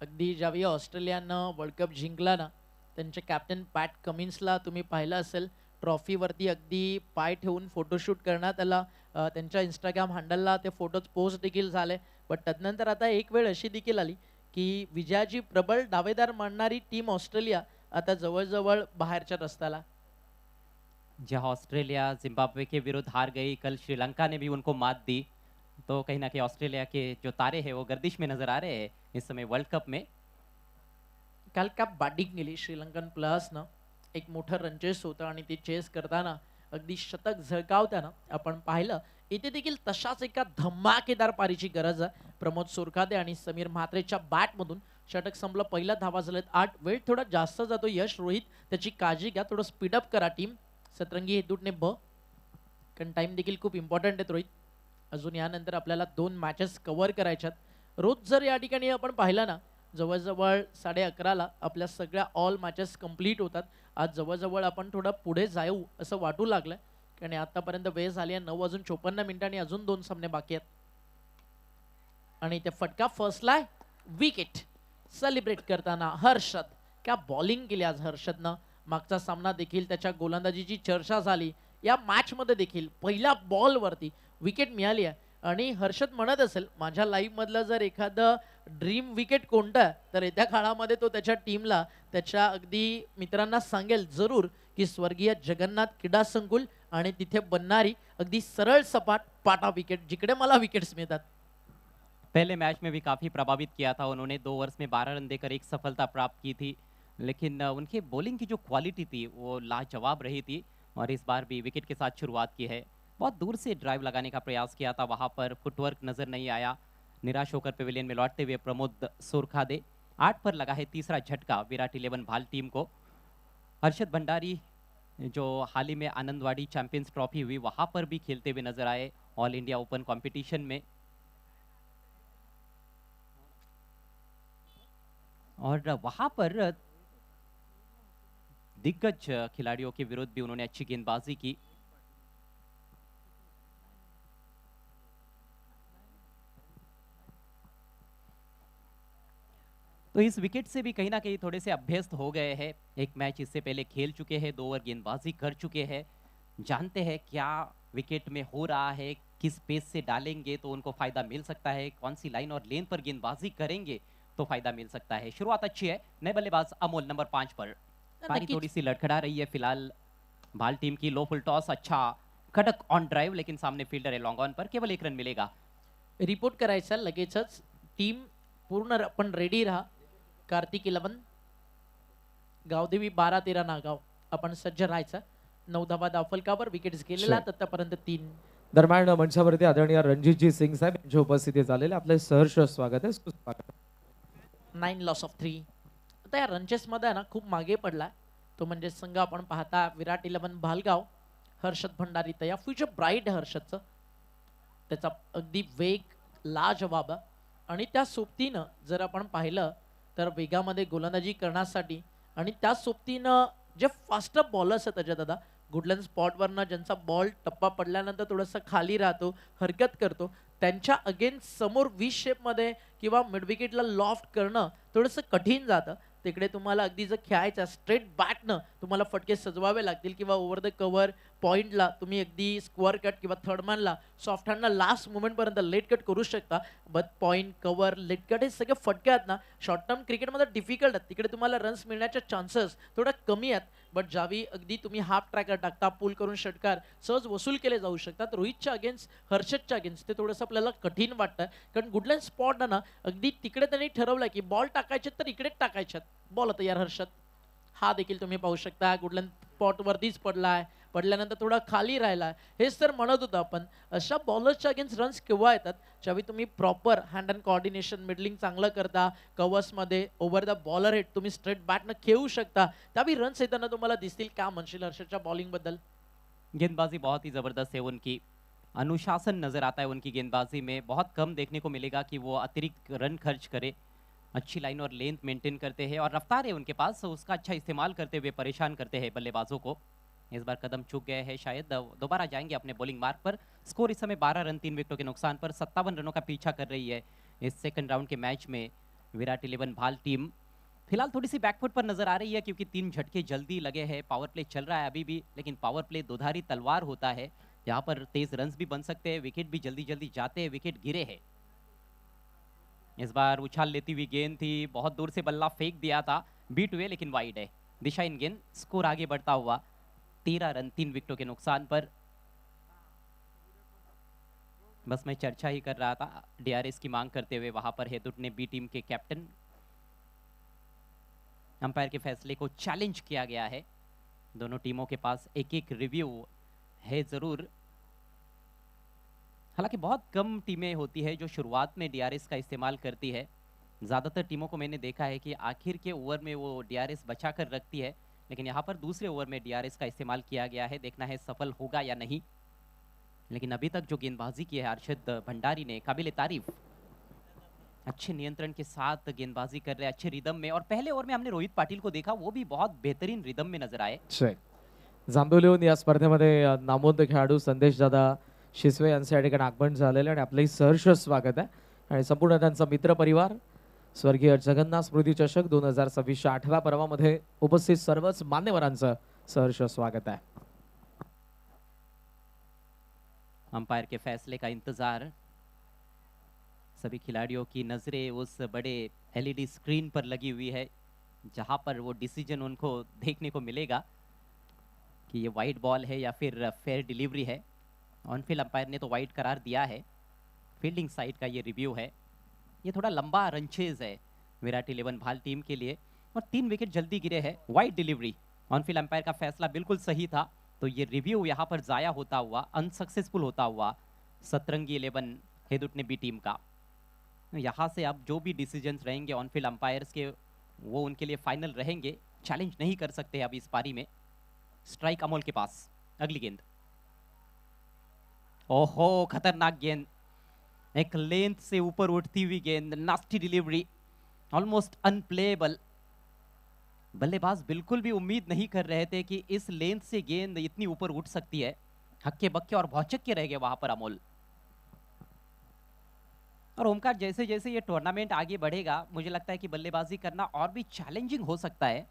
अगदी ज्यावेळी ऑस्ट्रेलियानं वर्ल्ड कप जिंकला ना, त्यांचे कॅप्टन पॅट कमिन्सला तुम्ही पाहिलं असेल ट्रॉफीवरती अगदी पाय ठेवून फोटोशूट करण्यात आला. त्यांच्या इंस्टाग्राम हँडलला ते फोटोज पोस्ट देखील झाले. बट त्यानंतर आता एक वेळ अशी देखील आली की विजयाची प्रबळ दावेदार मानणारी टीम ऑस्ट्रेलिया आता जवळजवळ बाहेरच्या रस्त्याला. जहां ऑस्ट्रेलिया जिम्बाब्वे के विरुद्ध हार गई, कल श्रीलंका ने भी उनको मात दी, तो कहीं ना कहीं ऑस्ट्रेलिया के जो तारे हैं वो गर्दिश में नजर आ रहे हैं इस समय वर्ल्ड कप में. काल का बॅटिंग केली श्रीलंकन प्लेयर्सनं. एक मोठं रनचेस होतं आणि ते चेस करताना अगदी शतक झळकावताना आपण पाहिलं. इथे देखील तशाच एका धमाकेदार पारीची गरज आहे. प्रमोद सुरखाते आणि समीर म्हात्रेच्या बॅटमधून षटक संपलं. पहिला धावा झालेत 8. वेळ थोडा जास्त जातो. यश, रोहित त्याची काळजी घ्या, थोडं स्पीडअप करा टीम. सतरंगी हेतूटने कारण टाइम देखील खूप इम्पॉर्टंट आहे रोहित. अजून यानंतर आपल्याला 2 मॅचेस कव्हर करायच्यात. रोज जर या ठिकाणी आपण पाहिलं ना जवळजवळ 11:30ला आपल्या सगळ्या ऑल मॅचेस कंप्लीट होतात. आज जवळजवळ आपण थोडं पुढे जाऊ असं वाटू लागलं, कारण आतापर्यंत वेळ झाली आहे 9:54 आणि अजून 2 सामने बाकी आहेत. आणि ते फटका फर्स्टला विकेट सेलिब्रेट करताना हर्षद. क्या बॉलिंग केली आज हर्षदनं. मागचा सामना देखील त्याच्या गोलंदाजीची चर्चा झाली. या मॅच मध्ये देखील पहिल्या बॉल वरती विकेट मिळाली आहे आणि हर्षद म्हणत असेल माझ्या लाईव्ह मधलं जर एखादं ड्रीम विकेट कोणतं आहे तर येत्या काळामध्ये तो त्याच्या टीमला त्याच्या अगदी मित्रांना सांगेल जरूर की स्वर्गीय जगन्नाथ क्रीडा संकुल आणि तिथे बनणारी अगदी सरळ सपाट पाटा विकेट जिकडे मला विकेट्स मिळतात. पहले मैच में भी काफ़ी प्रभावित किया था उन्होंने, 2 ओवर्स में 12 रन देकर एक सफलता प्राप्त की थी, लेकिन उनके बॉलिंग की जो क्वालिटी थी वो लाजवाब रही थी और इस बार भी विकेट के साथ शुरुआत की है. बहुत दूर से ड्राइव लगाने का प्रयास किया था, वहाँ पर फुटवर्क नज़र नहीं आया. निराश होकर पेविलियन में लौटते हुए प्रमोद सोरखादे. 8 पर लगा है तीसरा झटका विराट 11 भाल टीम को. हर्षद भंडारी जो हाल ही में आनंदवाड़ी चैंपियंस ट्रॉफी हुई वहाँ पर भी खेलते हुए नजर आए ऑल इंडिया ओपन कंपटीशन में. और वहां पर दिग्गज खिलाड़ियों के विरुद्ध भी उन्होंने अच्छी गेंदबाजी की. तो इस विकेट से भी कहीं ना कहीं थोड़े से अभ्यस्त हो गए हैं. एक मैच इससे पहले खेल चुके हैं, 2 ओवर गेंदबाजी कर चुके हैं, जानते हैं क्या विकेट में हो रहा है, किस पेस से डालेंगे तो उनको फायदा मिल सकता है, कौन सी लाइन और लेन पर गेंदबाजी करेंगे तो फायदा मिल सकता है. शुरुआत अच्छी है. नए बल्लेबाज अमोल नंबर 5 पर. पारी नक्कीच. थोड़ी सी लड़खड़ा रही है फिलहाल भाल टीम की. लो फुल टॉस अच्छा कटक ऑन ड्राइव, लेकिन सामने फील्डर है लॉन्ग ऑन पर. केवल 1 रन मिलेगा. रिपोर्ट करायचा लगेचच. टीम पूर्ण पण रेडी राहा. कार्तिक 11 गावदेवी 12-13 नागाव आपण सज्ज राहायचं. 9 धावा धावफलकावर विकेट्स गेलेला आतापर्यंत 3. दरम्यान मंचावरती आदरणीय रणजितजी सिंग साहेब यांच्या उपस्थितीत झालेले आपले सहर्ष स्वागत आहे. सुस्वागत. 9 लॉस ऑफ 3. आता या रनचेस मध्ये ना खूप मागे पडलाय तो म्हणजे संघ आपण पाहता विराट 11 भालगाव. हर्षद भंडारी तया फ्युचर ब्राईट हर्षदचं त्याचा अगदी वेग लाजवाब आहे. आणि त्या सोबतीनं जर आपण पाहिलं तर वेगामध्ये गोलंदाजी करण्यासाठी आणि त्या सोबतीनं जे फास्ट बॉलर्स आहेत त्याच्यात दादा गुडलँड स्पॉटवरनं ज्यांचा बॉल टप्पा पडल्यानंतर थोडंसं खाली राहतो, हरकत करतो, त्यांच्या अगेन्स्ट समोर वी शेपमध्ये किंवा मिड विकेटला लॉफ्ट करणं थोडंसं कठीण जातं. तिकडे तुम्हाला अगदी जर खेळायचं स्ट्रेट बॅटनं तुम्हाला फटके सजवावे लागतील किंवा ओव्हर द कव्हर पॉईंटला तुम्ही अगदी स्क्वेअर कट किंवा थर्ड मॅनला सॉफ्ट हँडला लास्ट मोमेंटपर्यंत लेट कट करू शकता. But point cover late cut हे सगळे फटके आहेत ना शॉर्ट टर्म क्रिकेटमध्ये डिफिकल्ट आहेत. तिकडे तुम्हाला रन्स मिळण्याचे चान्सेस थोडा कमी आहेत. बट ज्यावेळी अगदी तुम्ही हाफ ट्रॅकर टाकता पुल करून षटकार सहज वसूल केले जाऊ शकतात. रोहितच्या अगेन्स्ट हर्षदच्या अगेन्स्ट ते थोडंसं आपल्याला कठीण वाटतं कारण गुडलँड स्पॉट ना अगदी तिकडे त्यांनी ठरवलं की बॉल टाकायचे तर इकडेच टाकायच्यात. बॉल तयार हर्षद. हा देखील तुम्ही पाहू शकता गुडलँड स्पॉट वरतीच पडलाय, पडल्यानंतर थोडा खाली राहिला. हेच तर म्हणत होतो आपण अशा बॉलर्सच्या अगेन्स्ट रन्स केव्हा येतात ज्यावेळी तुम्ही proper hand and coordination middling चांगलं करता, कव्हर्समध्ये ओव्हर द बॉलर हेड तुम्ही स्ट्रेट बॅटनं खेळू शकता, त्यावेळी रन्स येताना तुम्हाला दिसतील. का म्हणशील हर्षदच्या बॉलिंग बद्दल? गेंदबाजी बहुत ही ज़बरदस्त है उनकी. अनुशासन नजर आता है उनकी गेंदबाजी में. बहुत कम देखने को मिलेगा कि वो अतिरिक्त रन खर्च करे. अच्छी लाइन और लेंथ मेंटेन करते हैं और रफ्तार है उनके पास, उसका अच्छा इस्तेमाल करते हुए परेशान करते हैं बल्लेबाजों को. इस बार कदम चूक गए हैं, शायद दोबारा जाएंगे अपने बॉलिंग मार्क पर. स्कोर इस समय 12 रन 3 विकेटों के नुकसान पर 57 रनों का पीछा कर रही है इस सेकंड राउंड के मैच में विराट 11 भाल टीम. फिलहाल थोड़ी सी बैकफुट पर नजर आ रही है क्योंकि 3 झटके जल्दी लगे हैं. पावर प्ले चल रहा है अभी भी, लेकिन पावर प्ले दोधारी तलवार होता है. यहाँ पर तेज रन्स भी बन सकते हैं, विकेट भी जल्दी जल्दी जाते हैं, विकेट गिरे हैं. इस बार उछाल लेती हुई गेंद थी, बहुत दूर से बल्ला फेंक दिया था, बीट हुए लेकिन वाइड है. दिशाहीन गेंद. स्कोर आगे बढ़ता हुआ 13 रन 3 विकेटों के नुकसान पर. बस मैं चर्चा ही कर रहा था डीआरएस की मांग करते हुए. वहां पर हेदुट ने बी टीम के कैप्टन. अंपायर के फैसले को चैलेंज किया गया है. दोनों टीमों के पास एक एक रिव्यू है जरूर. हालांकि बहुत कम टीमें होती है जो शुरुआत में डीआरएस का इस्तेमाल करती है. ज़्यादातर टीमों को मैंने देखा है कि आखिर के ओवर में वो डीआरएस बचा कर रखती है, लेकिन यहाँ पर दूसरे ओवर में डीआरएस का इस्तेमाल किया गया है. देखना है सफल होगा या नहीं. लेकिन अभी तक जो गेंदबाजी की है हर्षद भंडारी ने, काबिल तारीफ. अच्छे नियंत्रण के साथ गेंदबाजी कर रहे हैं, अच्छे रिदम में. और पहले ओवर में हमने रोहित पाटिल को देखा, वो भी बहुत बेहतरीन रिदम में नजर आए. जांभोलीहून या स्पर्धेमध्ये नामवंत खेळाडू संदेश दादा शिसवे यांचे या ठिकाणी आगमन झालेले आणि आपलंही सहर्ष स्वागत आहे. आणि संपूर्ण त्यांचा मित्र परिवार स्वर्गीय जगन्नाथ स्मृती चषक 2026च्या 8व्या पर्वामध्ये उपस्थित सर्वच मान्यवरांचं सहर्ष स्वागत आहे. अंपायर के फैसले का इंतजार. सभी खिलाड़ियों की नजरें उस बड़े एलईडी स्क्रीन पर लगी हुई है जहां पर वो डिसीजन उनको देखने को मिलेगा कि ये वाइड बॉल है या फिर फेयर डिलीवरी है. ऑन फील्ड अंपायर ने तो वाइड करार दिया है. फील्डिंग साइड का ये रिव्यू है. ये थोड़ा लंबा रनचेज है विराट 11 भाल टीम के लिए और 3 विकेट जल्दी गिरे हैं. Wide delivery. On field umpire का फैसला बिल्कुल सही था. तो ये रिव्यू यहाँ पर जाया होता हुआ, अनसक्सेसफुल होता हुआ सतरंगी 11 हेदुटने बी टीम का. यहाँ से अब जो भी डिसीजंस रहेंगे ऑन फील्ड अंपायर्स के वो उनके लिए फाइनल रहेंगे. चैलेंज नहीं कर सकते अब इस पारी में. स्ट्राइक अमोल के पास. अगली गेंद. ओहो, खतरनाक गेंद. एक लेंथ से ऊपर उठती हुई गेंद. Nasty delivery. Almost unplayable. बल्लेबाज बिल्कुल भी उम्मीद नहीं कर रहे थे कि इस लेंथ से गेंद इतनी ऊपर उठ सकती है. हक्के बक्के और भौचक के रह गए वहां पर अमोल. और ओमकार, जैसे जैसे ये टूर्नामेंट आगे बढ़ेगा मुझे लगता है कि बल्लेबाजी करना और भी चैलेंजिंग हो सकता है.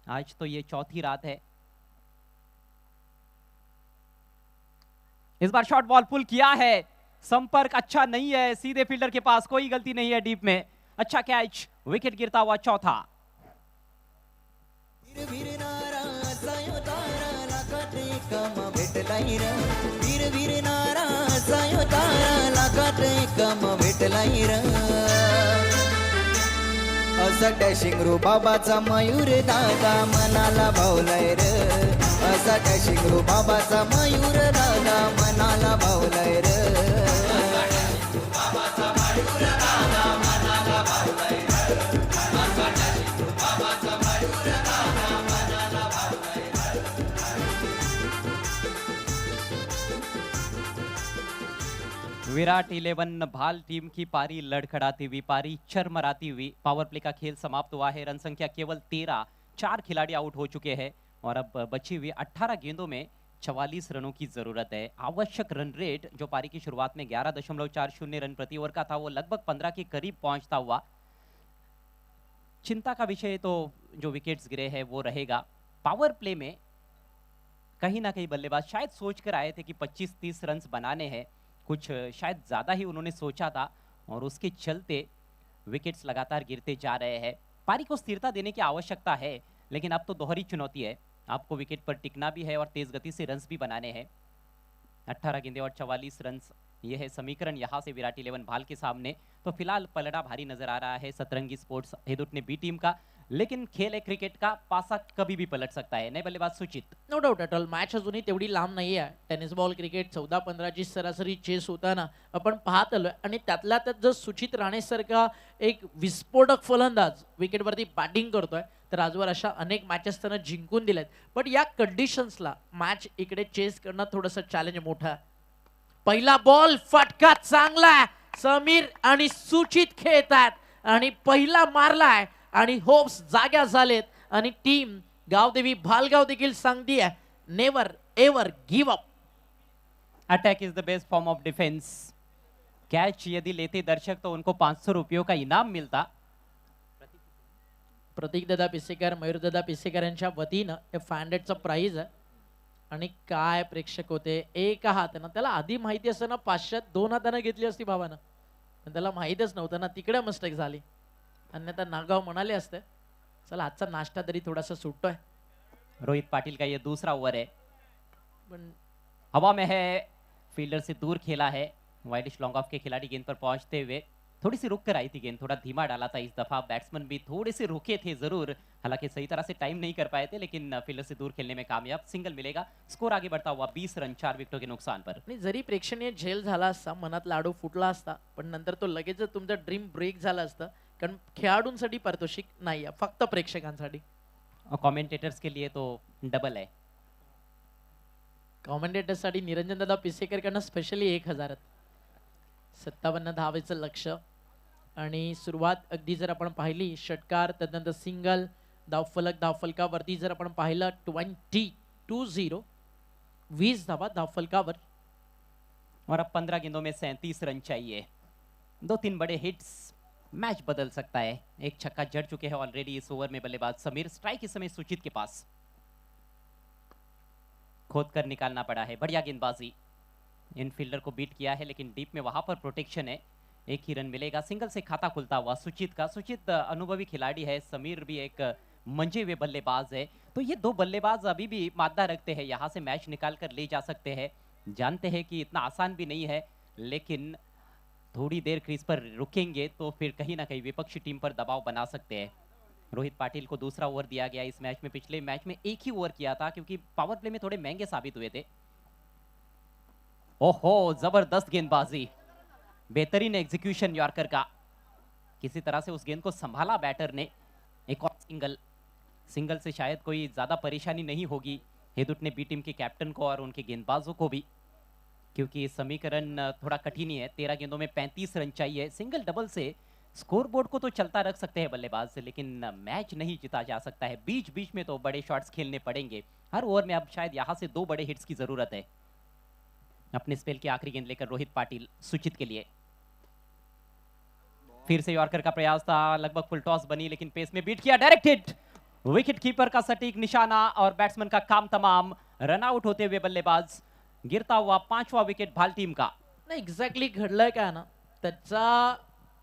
आज तो ये चौथी रात है. इस बार शॉर्ट बॉल पुल किया है. संपर्क अच्छा नहीं है. सीधे फील्डर के पास, कोई गलती नहीं है डीप में. अच्छा कैच. विकेट गिरता हुआ चौथा. असा डॅशिंग रो बाबाचा मयूर दादा मनाला भावलाय र. असा डॅशिंग रो बाबाचा मयूर दादा मनाला भावलाय र. विराट 11 भाल टीम की पारी लड़खड़ाती हुई, पारी चरमराती हुई. पावर प्ले का खेल समाप्त हुआ है. रन संख्या केवल 13. 4 खिलाड़ी आउट हो चुके हैं और अब बची हुई 18 गेंदों में 44 रनों की जरूरत है. आवश्यक रन रेट जो पारी की शुरुआत में 11.40 रन प्रति ओवर का था वो लगभग 15 के करीब पहुंचता हुआ. चिंता का विषय तो जो विकेट्स गिरे हैं वो रहेगा. पावर प्ले में कहीं ना कहीं बल्लेबाज शायद सोच कर आए थे कि 25-30 रन बनाने हैं. कुछ शायद ज़्यादा ही उन्होंने सोचा था और उसके चलते विकेट्स लगातार गिरते जा रहे हैं. पारी को स्थिरता देने की आवश्यकता है लेकिन अब तो दोहरी चुनौती है. आपको विकेट पर टिकना भी है और तेज गति से रन्स भी बनाने हैं. 18 गेंदें और 44 रन्स, ये है समीकरण यहाँ से विराट 11 भाल के सामने. तो फिलहाल पलड़ा भारी नजर आ रहा है सतरंगी स्पोर्ट्स हेदुटने बी टीम का. लेकिन खेल है क्रिकेट का, पासा कभी भी पलट सकता है. नाही बल्लेबाज सुचित. No doubt at all. Match अजूनही तेवढी लांब नाही आहे. टेनिस बॉल क्रिकेट 14-15 ची सरासरी चेस होताना आपण पाहत आलोय आणि त्यातल्या त्यात जर सुचित राणेसारखा एक विस्फोटक फलंदाज विकेटवरती बॅटिंग करतोय तर आजवर अशा अनेक मॅचेस त्यानं जिंकून दिल्यात. पण या कंडिशन्सला मॅच इकडे चेस करणं थोडंसं चॅलेंज मोठं आहे. पहिला बॉल फटका चांगला आहे. समीर आणि सुचित खेळतात आणि पहिला मारलाय आणि होप्स जाग्या झालेत आणि टीम गावदेवी भालगाव देखील सांगतीये never ever give up. Attack is the best form of defence. Catch यदि लेते दर्शक तो उनको 500 रुपयों का इनाम मिलता. प्रतीक दादा पिसेकर, मयूर दादा पिसेकर यांच्या वतीनं हे 500चं प्राइज आहे. आणि काय प्रेक्षक होते. एका हातानं, त्याला आधी माहिती असतं ना 500 2 हातानं घेतली असती भावानं, पण त्याला माहीतच नव्हतं ना. तिकडे मिस्टेक झाली. अन्यथा नागाव म्हणाले असते चला आजचा नाश्ता तरी थोडासा सुटतोय. रोहित पाटिल का ये दूसरा ओवर है. पण हवा में है, फील्डर से दूर खेला है. वाइडिश लॉन्ग ऑफ के खिलाड़ी गेंद पर पहुंचते हुए थोड़ी सी रुक कर आई थी गेंद. थोड़ा धीमा डाला था इस दफा. बैट्समैन भी थोड़े से रुके थे जरूर, हालांकि सही तरह से टाइम नहीं कर पाए थे, लेकिन फील्डर से दूर खेलने में कामयाब. सिंगल मिलेगा. स्कोर आगे बढ़ता हुआ 20 रन 4 विकेटों के नुकसान पर. आणि जरी प्रेक्षणीय झेल झाला असता, मनात लाडू फुटला असता, पण नंतर तो लगेच तुमचा ड्रीम ब्रेक झाला असता. कारण खेळाडूंसाठी पारितोषिक नाही आहे, फक्त प्रेक्षकांसाठी. और कमेंटेटर्स के लिए तो डबल है. कॉमेंटेटरसाठी निरंजन दादा पिसेकर कडनं स्पेशली 1000. 57 धावेचं लक्ष आणि सुरुवात अगदी जर आपण पाहिली षटकार त्यानंतर सिंगल धावफलकावरती जर आपण पाहिलं 20 धावा धावफलकावर. और अब 15 गेंदों में 37 रन चाहिए. 2-3 बड़े हिट्स मैच बदल सकता है। एक छक्का जड़ चुके हैं ऑलरेडी इस ओवर में बल्लेबाज समीर। स्ट्राइक इस समय सुचित के पास, खोद कर निकालना पड़ा है। बढ़िया गेंदबाजी, इन फील्डर को बीट किया है लेकिन डीप में वहां पर प्रोटेक्शन है। एक ही रन मिलेगा, सिंगल से खाता खुलता हुआ सुचित का। सुचित अनुभवी खिलाड़ी है, समीर भी एक मंजे हुए बल्लेबाज है। तो ये दो बल्लेबाज अभी भी मादा रखते हैं, यहाँ से मैच निकाल कर ले जा सकते हैं। जानते हैं कि इतना आसान भी नहीं है, लेकिन थोड़ी देर क्रीज पर रुकेंगे तो फिर कहीं ना कहीं विपक्षी टीम पर दबाव बना सकते हैं। रोहित पाटिल को दूसरा ओवर दिया गया इस मैच में। पिछले मैच में एक ही ओवर किया था क्योंकि पावर प्ले में थोड़े महंगे साबित हुए थे। ओहो, जबरदस्त गेंदबाजी, बेहतरीन एग्जीक्यूशन यॉर्कर का। किसी तरह से उस गेंद को संभाला बैटर ने। एक और सिंगल से शायद कोई ज्यादा परेशानी नहीं होगी हेदुट ने बी टीम के कैप्टन को और उनके गेंदबाजों को भी, क्योंकि समीकरण थोड़ा कठिन ही है। 13 गेंदों में 35 रन चाहिए। सिंगल डबल से स्कोरबोर्ड को तो चलता रख सकते हैं बल्लेबाज, लेकिन मैच नहीं जीता जा सकता है। बीच बीच में तो बड़े शॉट्स खेलने पड़ेंगे हर ओवर में। अब शायद यहाँ से 2 बड़े हिट्स की जरूरत है। अपने स्पेल की आखिरी गेंद लेकर रोहित पाटिल सुचित के लिए। फिर से यॉर्कर का प्रयास था, लगभग फुल टॉस बनी लेकिन पेस में बीट किया। डायरेक्ट हिट, विकेट कीपर का सटीक निशाना और बैट्समैन का काम तमाम। रन आउट होते हुए बल्लेबाज, गिरता हुआ 5वां विकेट भाल टीम का। नाही एक्झॅक्टली घडलंय काय ना, त्याचा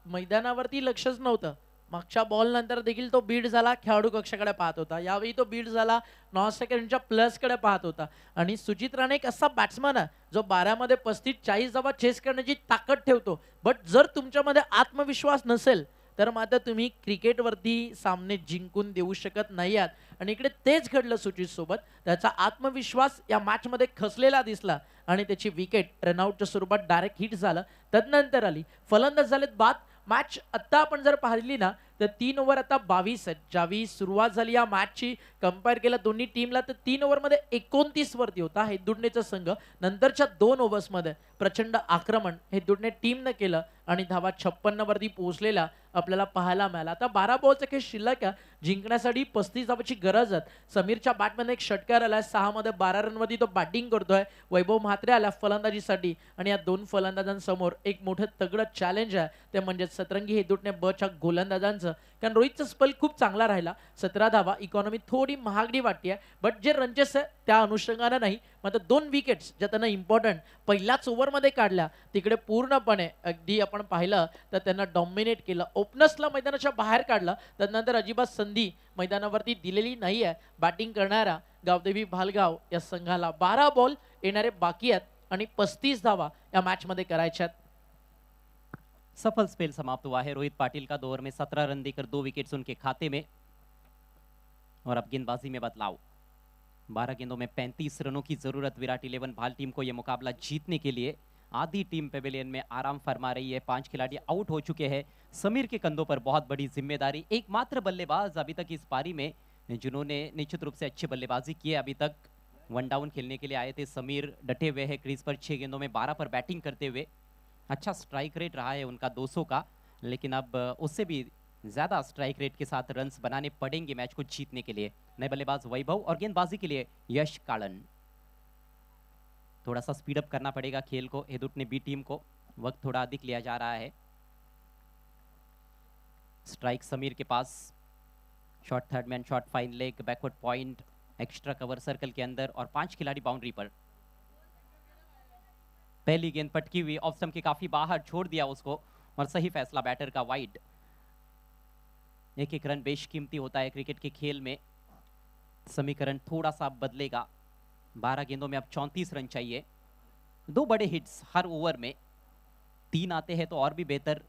मैदानावरती लक्षच नव्हतं. मागच्या बॉल नंतर देखील तो बीट झाला, खेळाडू कक्षाकडे पाहत होता. यावेळी तो बीट झाला, नॉन सेकंडच्या प्लस कडे पाहत होता. आणि सुचित राणे एक असा बॅट्समन आहे जो 12 मध्ये 35-40 धावा चेस करण्याची ताकद ठेवतो. बट जर तुमच्यामध्ये आत्मविश्वास नसेल तर मात्र तुम्ही क्रिकेटवरती सामने जिंकून देऊ शकत नाही आहात. आणि इकडे तेच घडलं सुचित सोबत. त्याचा आत्मविश्वास या मॅच मध्ये खचलेला दिसला आणि त्याची विकेट रनआउटच्या स्वरूपात डायरेक्ट हिट झालं. तदनंतर आली फलंदाज झालेत बाद. मॅच आता आपण जर पाहिली ना तर 3 ओव्हर आता 22 आहेत. ज्यावेळी सुरुवात झाली या मॅचची कंपेअर केलं दोन्ही टीमला तर 3 ओव्हरमध्ये 29 वरती होता हेदुडनेचा संघ. नंतरच्या 2 ओव्हर्समध्ये प्रचंड आक्रमण हेदुडने टीमनं केलं आणि धावा 56 वरती पोहोचलेला आपल्याला पाहायला मिळाला. आता 12 बॉलचा खेळ शिल्लक आहे. जिंकण्यासाठी 35 धावाची गरज आहे. समीरच्या बॅटमध्ये एक षटकार आलाय. 6 मध्ये 12 रन मध्ये तो बॅटिंग करतोय. वैभव म्हात्रे आला फलंदाजीसाठी आणि या 2 फलंदाजांसमोर एक मोठं तगडं चॅलेंज आहे, ते म्हणजे सतरंगी हेदुटने बच्या गोलंदाजांचं. कारण रोहितचा स्पेल खूप चांगला राहिला. 17 धावा, इकॉनॉमी थोडी महागडी वाटते बट जे रनचेस आहे त्या अनुषंगाने नाही. मात्र 2 विकेट्स ज्या त्यांना इम्पॉर्टंट पहिल्याच ओव्हरमध्ये काढल्या तिकडे पूर्णपणे अगदी आपण पाहिलं तर त्यांना डॉमिनेट केलं. ओपनर्सला मैदानाच्या बाहेर काढलं, त्यानंतर अजिबात संधी मैदानावरती दिलेली नाही आहे. बॅटिंग करणारा गावदेवी भालगाव या संघाला 12 बॉल येणारे बाकी आहेत आणि 35 धावा या मॅच मध्ये करायच्या आहेत. सफल स्पेल समाप्त हुआ है रोहित पाटिल का। 2 ओवर में 17 रन देकर 2 विकेट्स उनके खाते में। और अब गेंदबाजी में बदलाव। 12 गेंदों में 35 रनों की जरूरत विराट 11 भाल टीम को यह मुकाबला जीतने के लिए। आधी टीम पेविलियन में आराम फरमा रही है। 5 खिलाड़ी आउट हो चुके हैं। समीर के कंधों पर बहुत बड़ी जिम्मेदारी। एकमात्र बल्लेबाज अभी तक इस पारी में जिन्होंने निश्चित रूप से अच्छी बल्लेबाजी की है। अभी तक 1 डाउन खेलने के लिए आए थे समीर, डटे हुए हैं क्रीज पर 6 गेंदों में 12 पर बैटिंग करते हुए। अच्छा स्ट्राइक रेट रहा है उनका 200 का, लेकिन अब उससे भी ज्यादा स्ट्राइक रेट के साथ रन्स बनाने पड़ेंगे मैच को जीतने के लिए। नए बल्लेबाज वैभव और गेंदबाजी के लिए यश कालन। थोड़ा सा स्पीड अप करना पड़ेगा खेल को हेदुट ने बी टीम को। वक्त थोड़ा अधिक लिया जा रहा है। स्ट्राइक समीर के पास, shot third man, shot fine leg, backward point, extra cover circle के अंदर और 5 खिलाड़ी बाउंड्री पर। पहली गेंद पटकी हुई, ऑफ स्टंप के काफी बाहर छोड़ दिया उसको और सही फैसला बैटर का वाइड। एक रन बेशकीमती होता है क्रिकेट के खेल में। समीकरण थोड़ा सा बदलेगा। 12 गेंदों में अब 34 रन चाहिए। 2 बड़े हिट्स हर ओवर में, 3 आते हैं तो और भी बेहतर।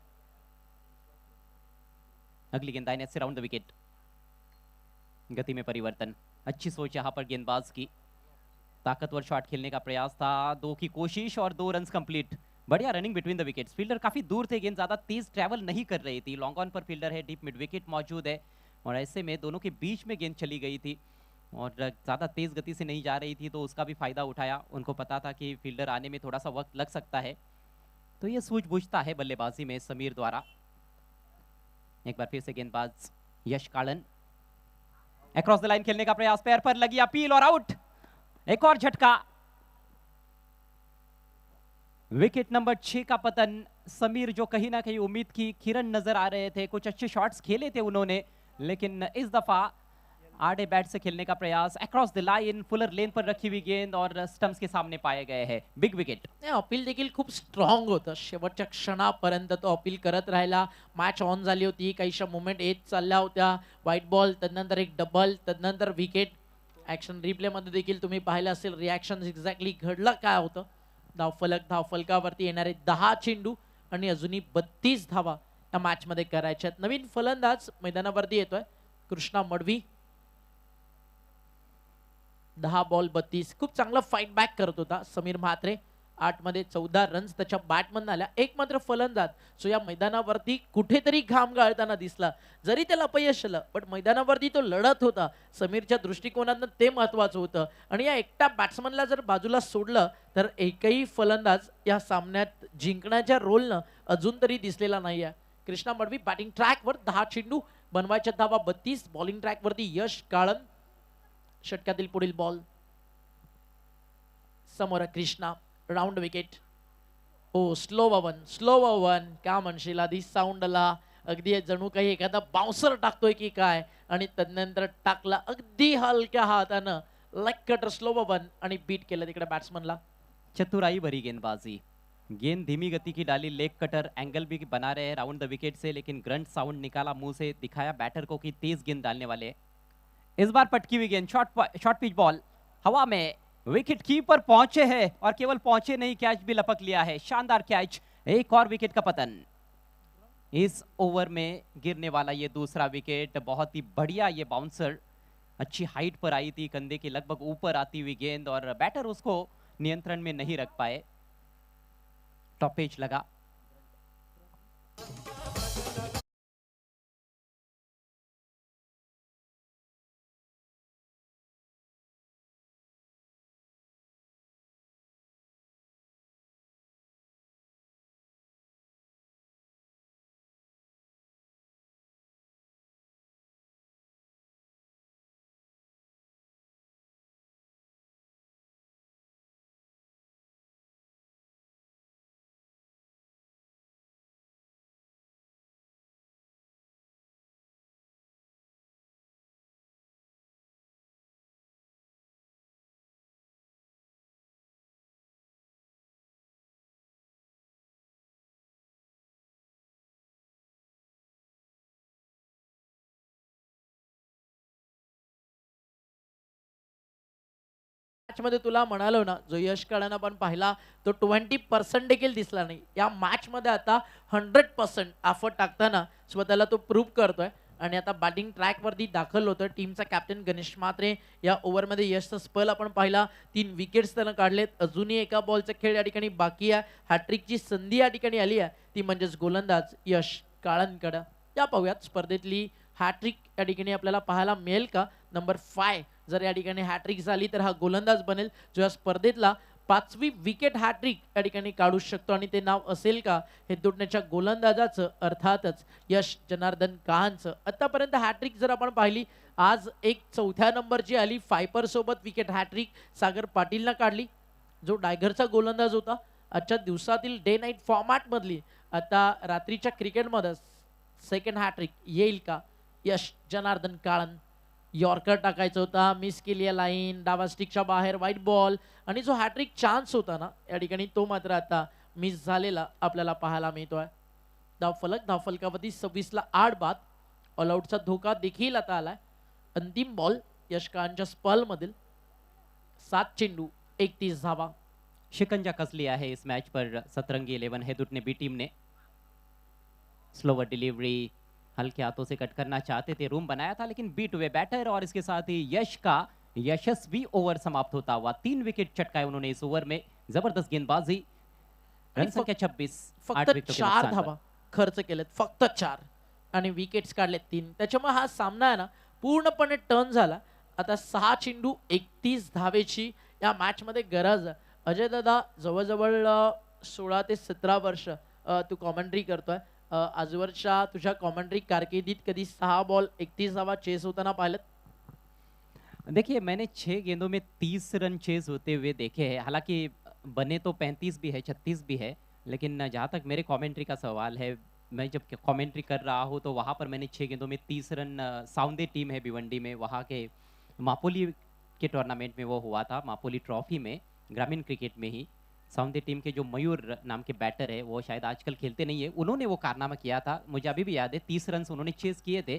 अगली गेंद दाहिने से राउंड द विकेट। गति में परिवर्तन, अच्छी सोच यहां पर गेंदबाज की। ताकतवर शॉट खेलने का प्रयास था, 2 की कोशिश और 2 रन्स कंप्लीट। बढ़िया running between the wickets. Fielder काफी दूर थे, गेंद ज्यादा तेज ट्रैवल नहीं कर रही थी। लॉन्ग ऑन पर फील्डर है, डीप मिड विकेट मौजूद है और ऐसे में दोनों के बीच में गेंद चली गई थी और ज्यादा तेज गति से नहीं जा रही थी, तो उसका भी फायदा उठाया। उनको पता था कि फील्डर आने में थोड़ा सा वक्त लग सकता है, तो ये सूझबूझता है बल्लेबाजी में समीर द्वारा। एक बार फिर से गेंदबाज यश कालन अक्रॉस द लाइन खेलने का प्रयास, पैर पर लगी अपील और आउट। एक और झटका। विकेट नंबर 6 का पतन समीर जो कहीं ना कहीं उम्मीद की किरण नजर आ रहे थे, कुछ अच्छे शॉट्स खेले थे उन्होंने, लेकिन इस दफा आड़े बैट से खेलने का प्रयास, अक्रॉस द लाइन, फुलर लेन पर रखी हुई गेंद और स्टंप्स के सामने पाए गए हैं। Big wicket. नाही, अपील देखील खूप स्ट्रॉंग होतं. शेवटच्या क्षणापर्यंत तो अपील करत राहिला. मॅच ऑन झाली होती, काहीशा मुवमेंट येत चालल्या होत्या. व्हाईट बॉल, तदनंतर एक डबल, तदनंतर विकेट. ऍक्शन रिप्ले मध्ये देखील तुम्ही पाहिलं असेल रिॲक्शन एक्झॅक्टली घडलं काय होतं. धावफलकावरती येणारे 10 चेंडू आणि अजूनही 32 धावा या मॅच मध्ये करायच्या आहेत. नवीन फलंदाज मैदानावरती येतोय कृष्णा मडवी. 10 बॉल 32. खूप चांगला फाईट बॅक करत होता समीर म्हात्रे. 8 मध्ये 14 रन्स त्याच्या बॅटमधून आल्या. एक मात्र फलंदाज जो या मैदानावरती कुठेतरी घाम गाळताना दिसला. जरी त्याला अपयश आलं पण मैदानावरती तो लढत होता. समीरच्या दृष्टिकोनातून ते महत्वाचं होतं. आणि या एकटा बॅट्समनला जर बाजूला सोडलं तर एकही फलंदाज या सामन्यात जिंकण्याच्या रोलनं अजून तरी दिसलेला नाहीये. कृष्णा मडवी बॅटिंग ट्रॅकवर 10 चेंडू बनवायच्या धावा 32. बॉलिंग ट्रॅकवरती यश काळन. षटकातील पुढील बॉल समोर Krishna. Round wicket. Oh slow one का म्हणशील. आधी साऊंड आला अगदी जणू काही एखादा बाउन्सर टाकतोय की काय, आणि तदनंतर टाकला अगदी हलक्या हातानं लेग कटर स्लो वन आणि बीट केलं तिकडे बॅट्समनला. चतुराई भरी गेंदबाजी, गेंद धीमी गति की डाली, लेग कटर एंगल भी बना रहे हैं राउंड द विकेट से, लेकिन ग्रंट साउंड निकाला मुंह से, दिखाया बैटर को कि तेज गेंद डालने वाले हैं। इस बार पटकी हुई गेंद, शॉर्ट पिच बॉल हवा में, विकेट कीपर पहुंचे हैं और केवल पहुंचे नहीं, कैच भी लपक लिया है। शानदार कैच, एक और विकेट का पतन। इस ओवर में गिरने वाला ये दूसरा विकेट, बहुत ही बढ़िया ये बाउंसर, अच्छी हाइट पर आई थी, कंधे के लगभग ऊपर आती हुई गेंद और बैटर उसको नियंत्रण में नहीं रख पाए, टॉप एज लगा। मॅच मध्ये तुला म्हणालो ना, जो यश काळानं पण पाहिला तो 20% देखील दिसला नाही. या मॅच मध्ये आता 100% एफर्ट टाकताना स्वतःला तो प्रूव्ह करतोय आणि आता बॅटिंग ट्रॅक वरती दाखल होतोय. टीमचा कॅप्टन गणेश म्हात्रे या ओव्हर मध्ये यशचा स्पेल आपण पाहिला, 3 विकेट्स त्यानं काढलेत. अजूनही एका बॉलचा खेळ या ठिकाणी बाकी आहे. हॅट्रिकची संधी या ठिकाणी आली आहे, ती म्हणजेच गोलंदाज यश काळनकडे. या पाहूयात स्पर्धेतली हॅट्रिक या ठिकाणी आपल्याला पाहायला मिळेल का. नंबर 5 जर या ठिकाणी हॅट्रिक झाली तर हा गोलंदाज बनेल जो या स्पर्धेतला 5वी विकेट हॅट्रिक या ठिकाणी काढू शकतो, आणि ते नाव असेल का हे दुटण्याच्या गोलंदाजाचं, अर्थातच यश जनार्दन काहांचं. आतापर्यंत हॅट्रिक जर आपण पाहिली, आज एक 4थ्या नंबरची आली फायपर सोबत विकेट हॅट्रिक सागर पाटीलनं काढली, जो डायगरचा गोलंदाज होता. आजच्या दिवसातील डे नाईट फॉर्मॅट मधली आता रात्रीच्या क्रिकेटमध्ये सेकंड हॅट्रिक येईल का. यश जनार्दन काळन, यॉर्कर टाकायचा होता, मिस केली लाईन, डावा स्टिकच्या बाहेर व्हाईट बॉल, आणि जो हॅट्रिक चान्स होता ना या ठिकाणी तो मात्र आता मिस झालेला आपल्याला पाहायला मिळतोय. धावफलकावरती 26ला 8 बाद. ऑलआउटचा धोका देखील आता आलाय. अंतिम बॉल यशकांच्या स्पल मधील 7 चेंडू 31 धावा. शिकंजा कस लिया है इस मैच पर सतरंगी 11 हेदुट ने बी टीम ने। स्लोवर डिलीवरी, हल्के हाथों से कट करना चाहते थे, रूम बनाया था, लेकिन बीट हुए बैटर, और इसके साथ ही यश का यशस्वी ओवर समाप्त होता हुआ 3 विकेट चटकाए उन्होंने इस ओवर में। जबरदस्त गेंदबाजी, रन संख्या 26, 8 फक्त विकेटों के 4 नुकसान धावा पर। खर्च केलेत, फक्त 4, आणि विकेट्स काढलेत 3. त्याच्यामुळे हा सामना आहे ना पूर्णपणे टर्न झाला. आता 6 चेंडू 31 धावेची या मॅच मध्ये गरज आहे. अजय दादा, जवळजवळ 16 ते 17 वर्ष तू कॉमेंट्री करतोय. आजवरच्या तुझ्या कॉमेंट्री कारकिर्दीत कधी 6 बॉल 31 धावा चेस होताना पाहिलं? देखिए, मैंने 6 गेंदों में 30 रन चेज होते हुए देखे हैं। हालांकि बने तो 35 भी है, 36 भी है, लेकिन जहाँ तक मेरे कमेंट्री का सवाल है, मैं जब कमेंट्री कर रहा हूँ तो वहाँ पर मैंने 6 गेंदों में 30 रन, साउंदे टीम है भिवंडी में, वहाँ के मापोली के टूर्नामेंट में वो हुआ था, मापोली ट्रॉफी में, ग्रामीण क्रिकेट में ही। साउंदे टीम के जो मयूर नाम के बैटर है, वो शायद आजकल खेलते नहीं है, उन्होंने वो कारनामा किया था, मुझे अभी भी याद है, 30 रन उन्होंने चेस किए थे।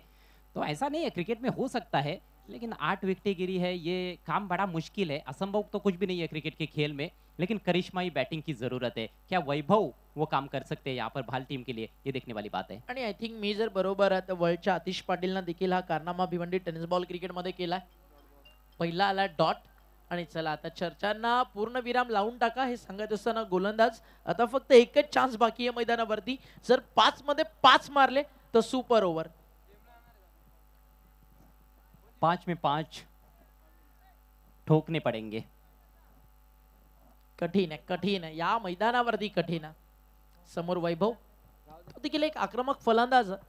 तो ऐसा नहीं है, क्रिकेट में हो सकता है, लेकिन 8 विकेटें गिरी है, ये काम बड़ा मुश्किल है, असंभव तो कुछ भी नहीं है क्रिकेट के खेल में, लेकिन करिश्माई बैटिंग की जरूरत है। क्या वैभव वो काम कर सकते हैं यहाँ पर भाल टीम के लिए, ये देखने वाली बात है। आणि आय थिंक मी जर बरोबर आहे तर वर्ल्डच्या आतिश पाटीलनं देखील हा कारनामा भिवंडी टेनिस बॉल क्रिकेटमध्ये केलाय. पहिला आला डॉट. आणि चला आता चर्चांना पूर्ण विराम लावून टाका हे सांगत असताना गोलंदाज आता फक्त एकच चान्स बाकी आहे मैदानावरती. जर 5 मध्ये 5 मारले तर सुपर ओव्हर. 5 में 5 ठोकने पड़ेंगे. कठीण आहे, कठीण आहे, या मैदानावरती कठीण आहे. समोर वैभव तो देखील एक आक्रमक फलंदाज आहे.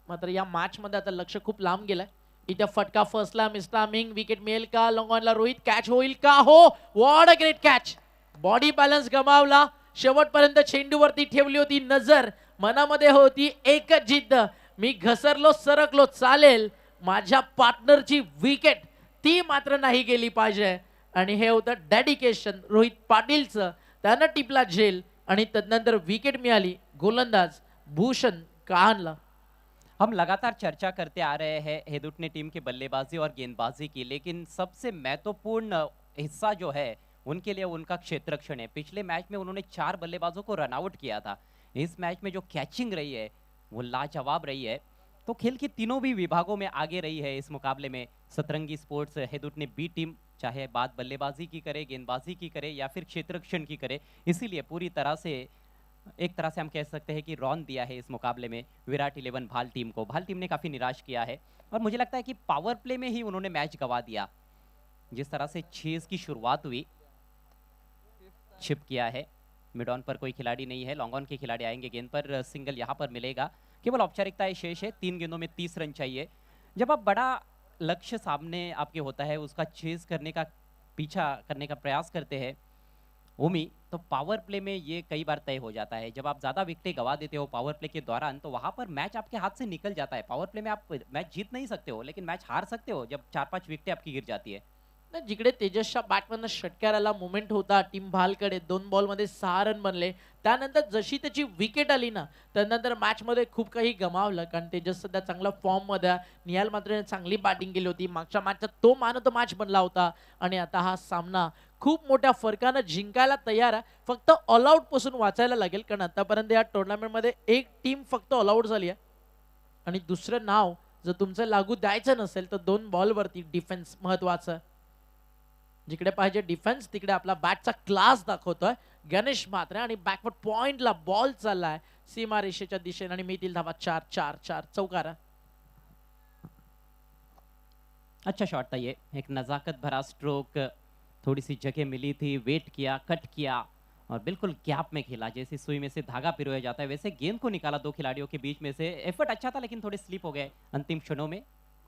मात्र या मॅच मध्ये आता लक्ष खूप लांब गेलाय. इथे फटका फसला, मिस्टामिंग, विकेट मिळेल का? लॉंग ऑनला रोहित, कॅच होईल का? हो, what a great catch. Body balance गमावला, शेवटपर्यंत चेंडूवरती ठेवली होती नजर, मनामध्ये होती एकच जिद्द, मी घसरलो सरकलो चालेल, माझ्या पार्टनरची विकेट ती मात्र नाही गेली पाहिजे. आणि हे होतं डेडिकेशन रोहित पाटीलचं. त्यानं टिपला झेल आणि तदनंतर विकेट मिळाली गोलंदाज भूषण कहानला. हम लगातार चर्चा करते आ रहे हैं हेदुटने टीम के बल्लेबाजी और गेंदबाजी की, लेकिन सबसे महत्वपूर्ण हिस्सा जो है उनके लिए उनका क्षेत्ररक्षण है. पिछले मैच में उन्होंने 4 बल्लेबाजों को रन आउट किया था. इस मैच में जो कैचिंग रही है वो लाजवाब रही है. तो खेल की तीनों भी विभागों में आगे रही है इस मुकाबले में. सतरंगी स्पोर्ट्स हेदुटने बी टीम, चाहे बात बल्लेबाजी की करे, गेंदबाजी की करे या फिर क्षेत्ररक्षण की करे, इसीलिए पूरी तरह से एक तरह से हम कह सकते हैं कि रौन दिया है इस मुकाबले में विराट 11 भाल टीम को. भाल टीम ने काफी निराश किया है और मुझे लगता है कि पावर प्ले में ही उन्होंने मैच गवा दिया. जिस तरह से चेज की शुरुआत हुई, छिप किया है, मिड ऑन पर कोई खिलाड़ी नहीं है, लॉन्ग ऑन के खिलाड़ी आएंगे, गेंद पर सिंगल यहाँ पर मिलेगा. केवल औपचारिकताएं शेष है, 3 गेंदों में 30 रन चाहिए. जब आप बड़ा लक्ष्य सामने आपके होता है, उसका चेज करने का, पीछा करने का प्रयास करते हैं ओमी, तो पावर प्ले में ये कई बार तय हो जाता है. जब आप ज्यादा विकेटें गवा देते हो पावर प्ले के दौरान, तो वहां पर मैच आपके हाथ से निकल जाता है. पावर प्ले में आप मैच जीत नहीं सकते हो, लेकिन मैच हार सकते हो जब 4-5 विकेटें आपकी गिर जाती है. नाही, जिकडे तेजसच्या बॅटमधनं षटकाराला मुवमेंट होता टीम भालकडे, 2 बॉलमध्ये 6 रन बनले. त्यानंतर जशी त्याची विकेट आली ना, त्यानंतर मॅच मध्ये खूप काही गमावलं, कारण तेजस सध्या चांगला फॉर्म मध्ये आहे. निहाल मात्र चांगली बॅटिंग केली होती. मागच्या मॅचचा तो मॅन ऑफ द मॅच बनला होता आणि आता हा सामना खूप मोठ्या फरकानं जिंकायला तयार आहे. फक्त ऑल आउट पासून वाचायला लागेल, कारण आतापर्यंत या टुर्नामेंट मध्ये एक टीम फक्त ऑल आउट झाली आहे. आणि दुसरं नाव जर तुमचं लागू द्यायचं नसेल तर 2 बॉलवरती डिफेन्स महत्वाचं. जिकडे पाहिजे डिफेन्स तिकडे आपला बॅटचा क्लास दाखवतोय गणेश म्हात्रे. आणि बॅकवर्ड पॉइंटला बॉल चाललाय सीमा रेषेच्या दिशेने आणि मिळतील धावा 4-4-4 चौकारा. अच्छा शॉट था ये, एक नजाकत भरा स्ट्रोक, थोड़ी सी जगह मिली थी, वेट किया, कट किया और बिल्कुल गैप में खेला, जैसे सुई में से धागा पिरोया जाता है वैसे गेंद को निकाला 2 खिलाड़ियों के बीच में से. एफर्ट अच्छा था लेकिन थोड़े स्लिप हो गए अंतिम क्षणों में.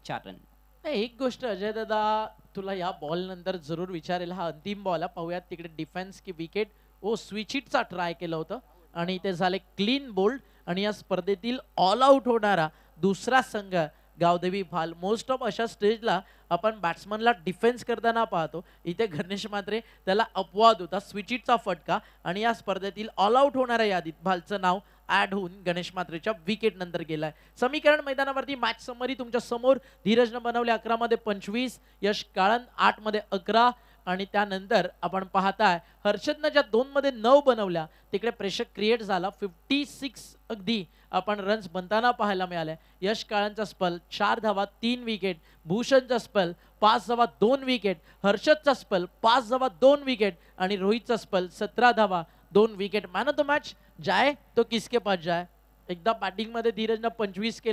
4 रन. नाही, एक गोष्ट अजय दादा तुला या बॉल नंतर जरूर विचारेल. हा अंतिम बॉल आहे, पाहूयात तिकडे डिफेन्स की विकेट. ओ स्विच हिटचा ट्राय केलं होतं आणि इथे झाले क्लीन बोल्ड. आणि या स्पर्धेतील ऑल आउट होणारा दुसरा संघ गावदेवी भाल. मोस्ट ऑफ अशा स्टेजला आपण बॅट्समनला डिफेन्स करताना पाहतो. इथे गणेश मात्रे त्याला अपवाद होता, स्विच हिटचा फटका. आणि या स्पर्धेतील ऑल आउट होणाऱ्या यादीत भालचं नाव ऍड होऊन गणेश मात्रेच्या विकेट नंतर गेलाय. समीकरण मैदानावरती मॅच समरी तुमच्या समोर. धीरजनं बनवले 11 मध्ये 25, यश काळन 8 मध्ये 11. आणि त्यानंतर आपण पाहताय हर्षदनं ज्या 2 मध्ये 9 बनवल्या तिकडे प्रेशर क्रिएट झाला. 56 अगदी आपण रन्स बनताना पाहायला मिळाले. यश काळनचा स्पेल 4 धावा 3 विकेट. भूषणचा स्पेल 5 धावा 2 विकेट. हर्षदचा स्पेल 5 धावा 2 विकेट. आणि रोहितचा स्पेल 17 धावा 2 wicket. Man of the match जाए तो किसके पास जाए. एकदा बॅटिंग मध्ये धीरजनं 25 केले.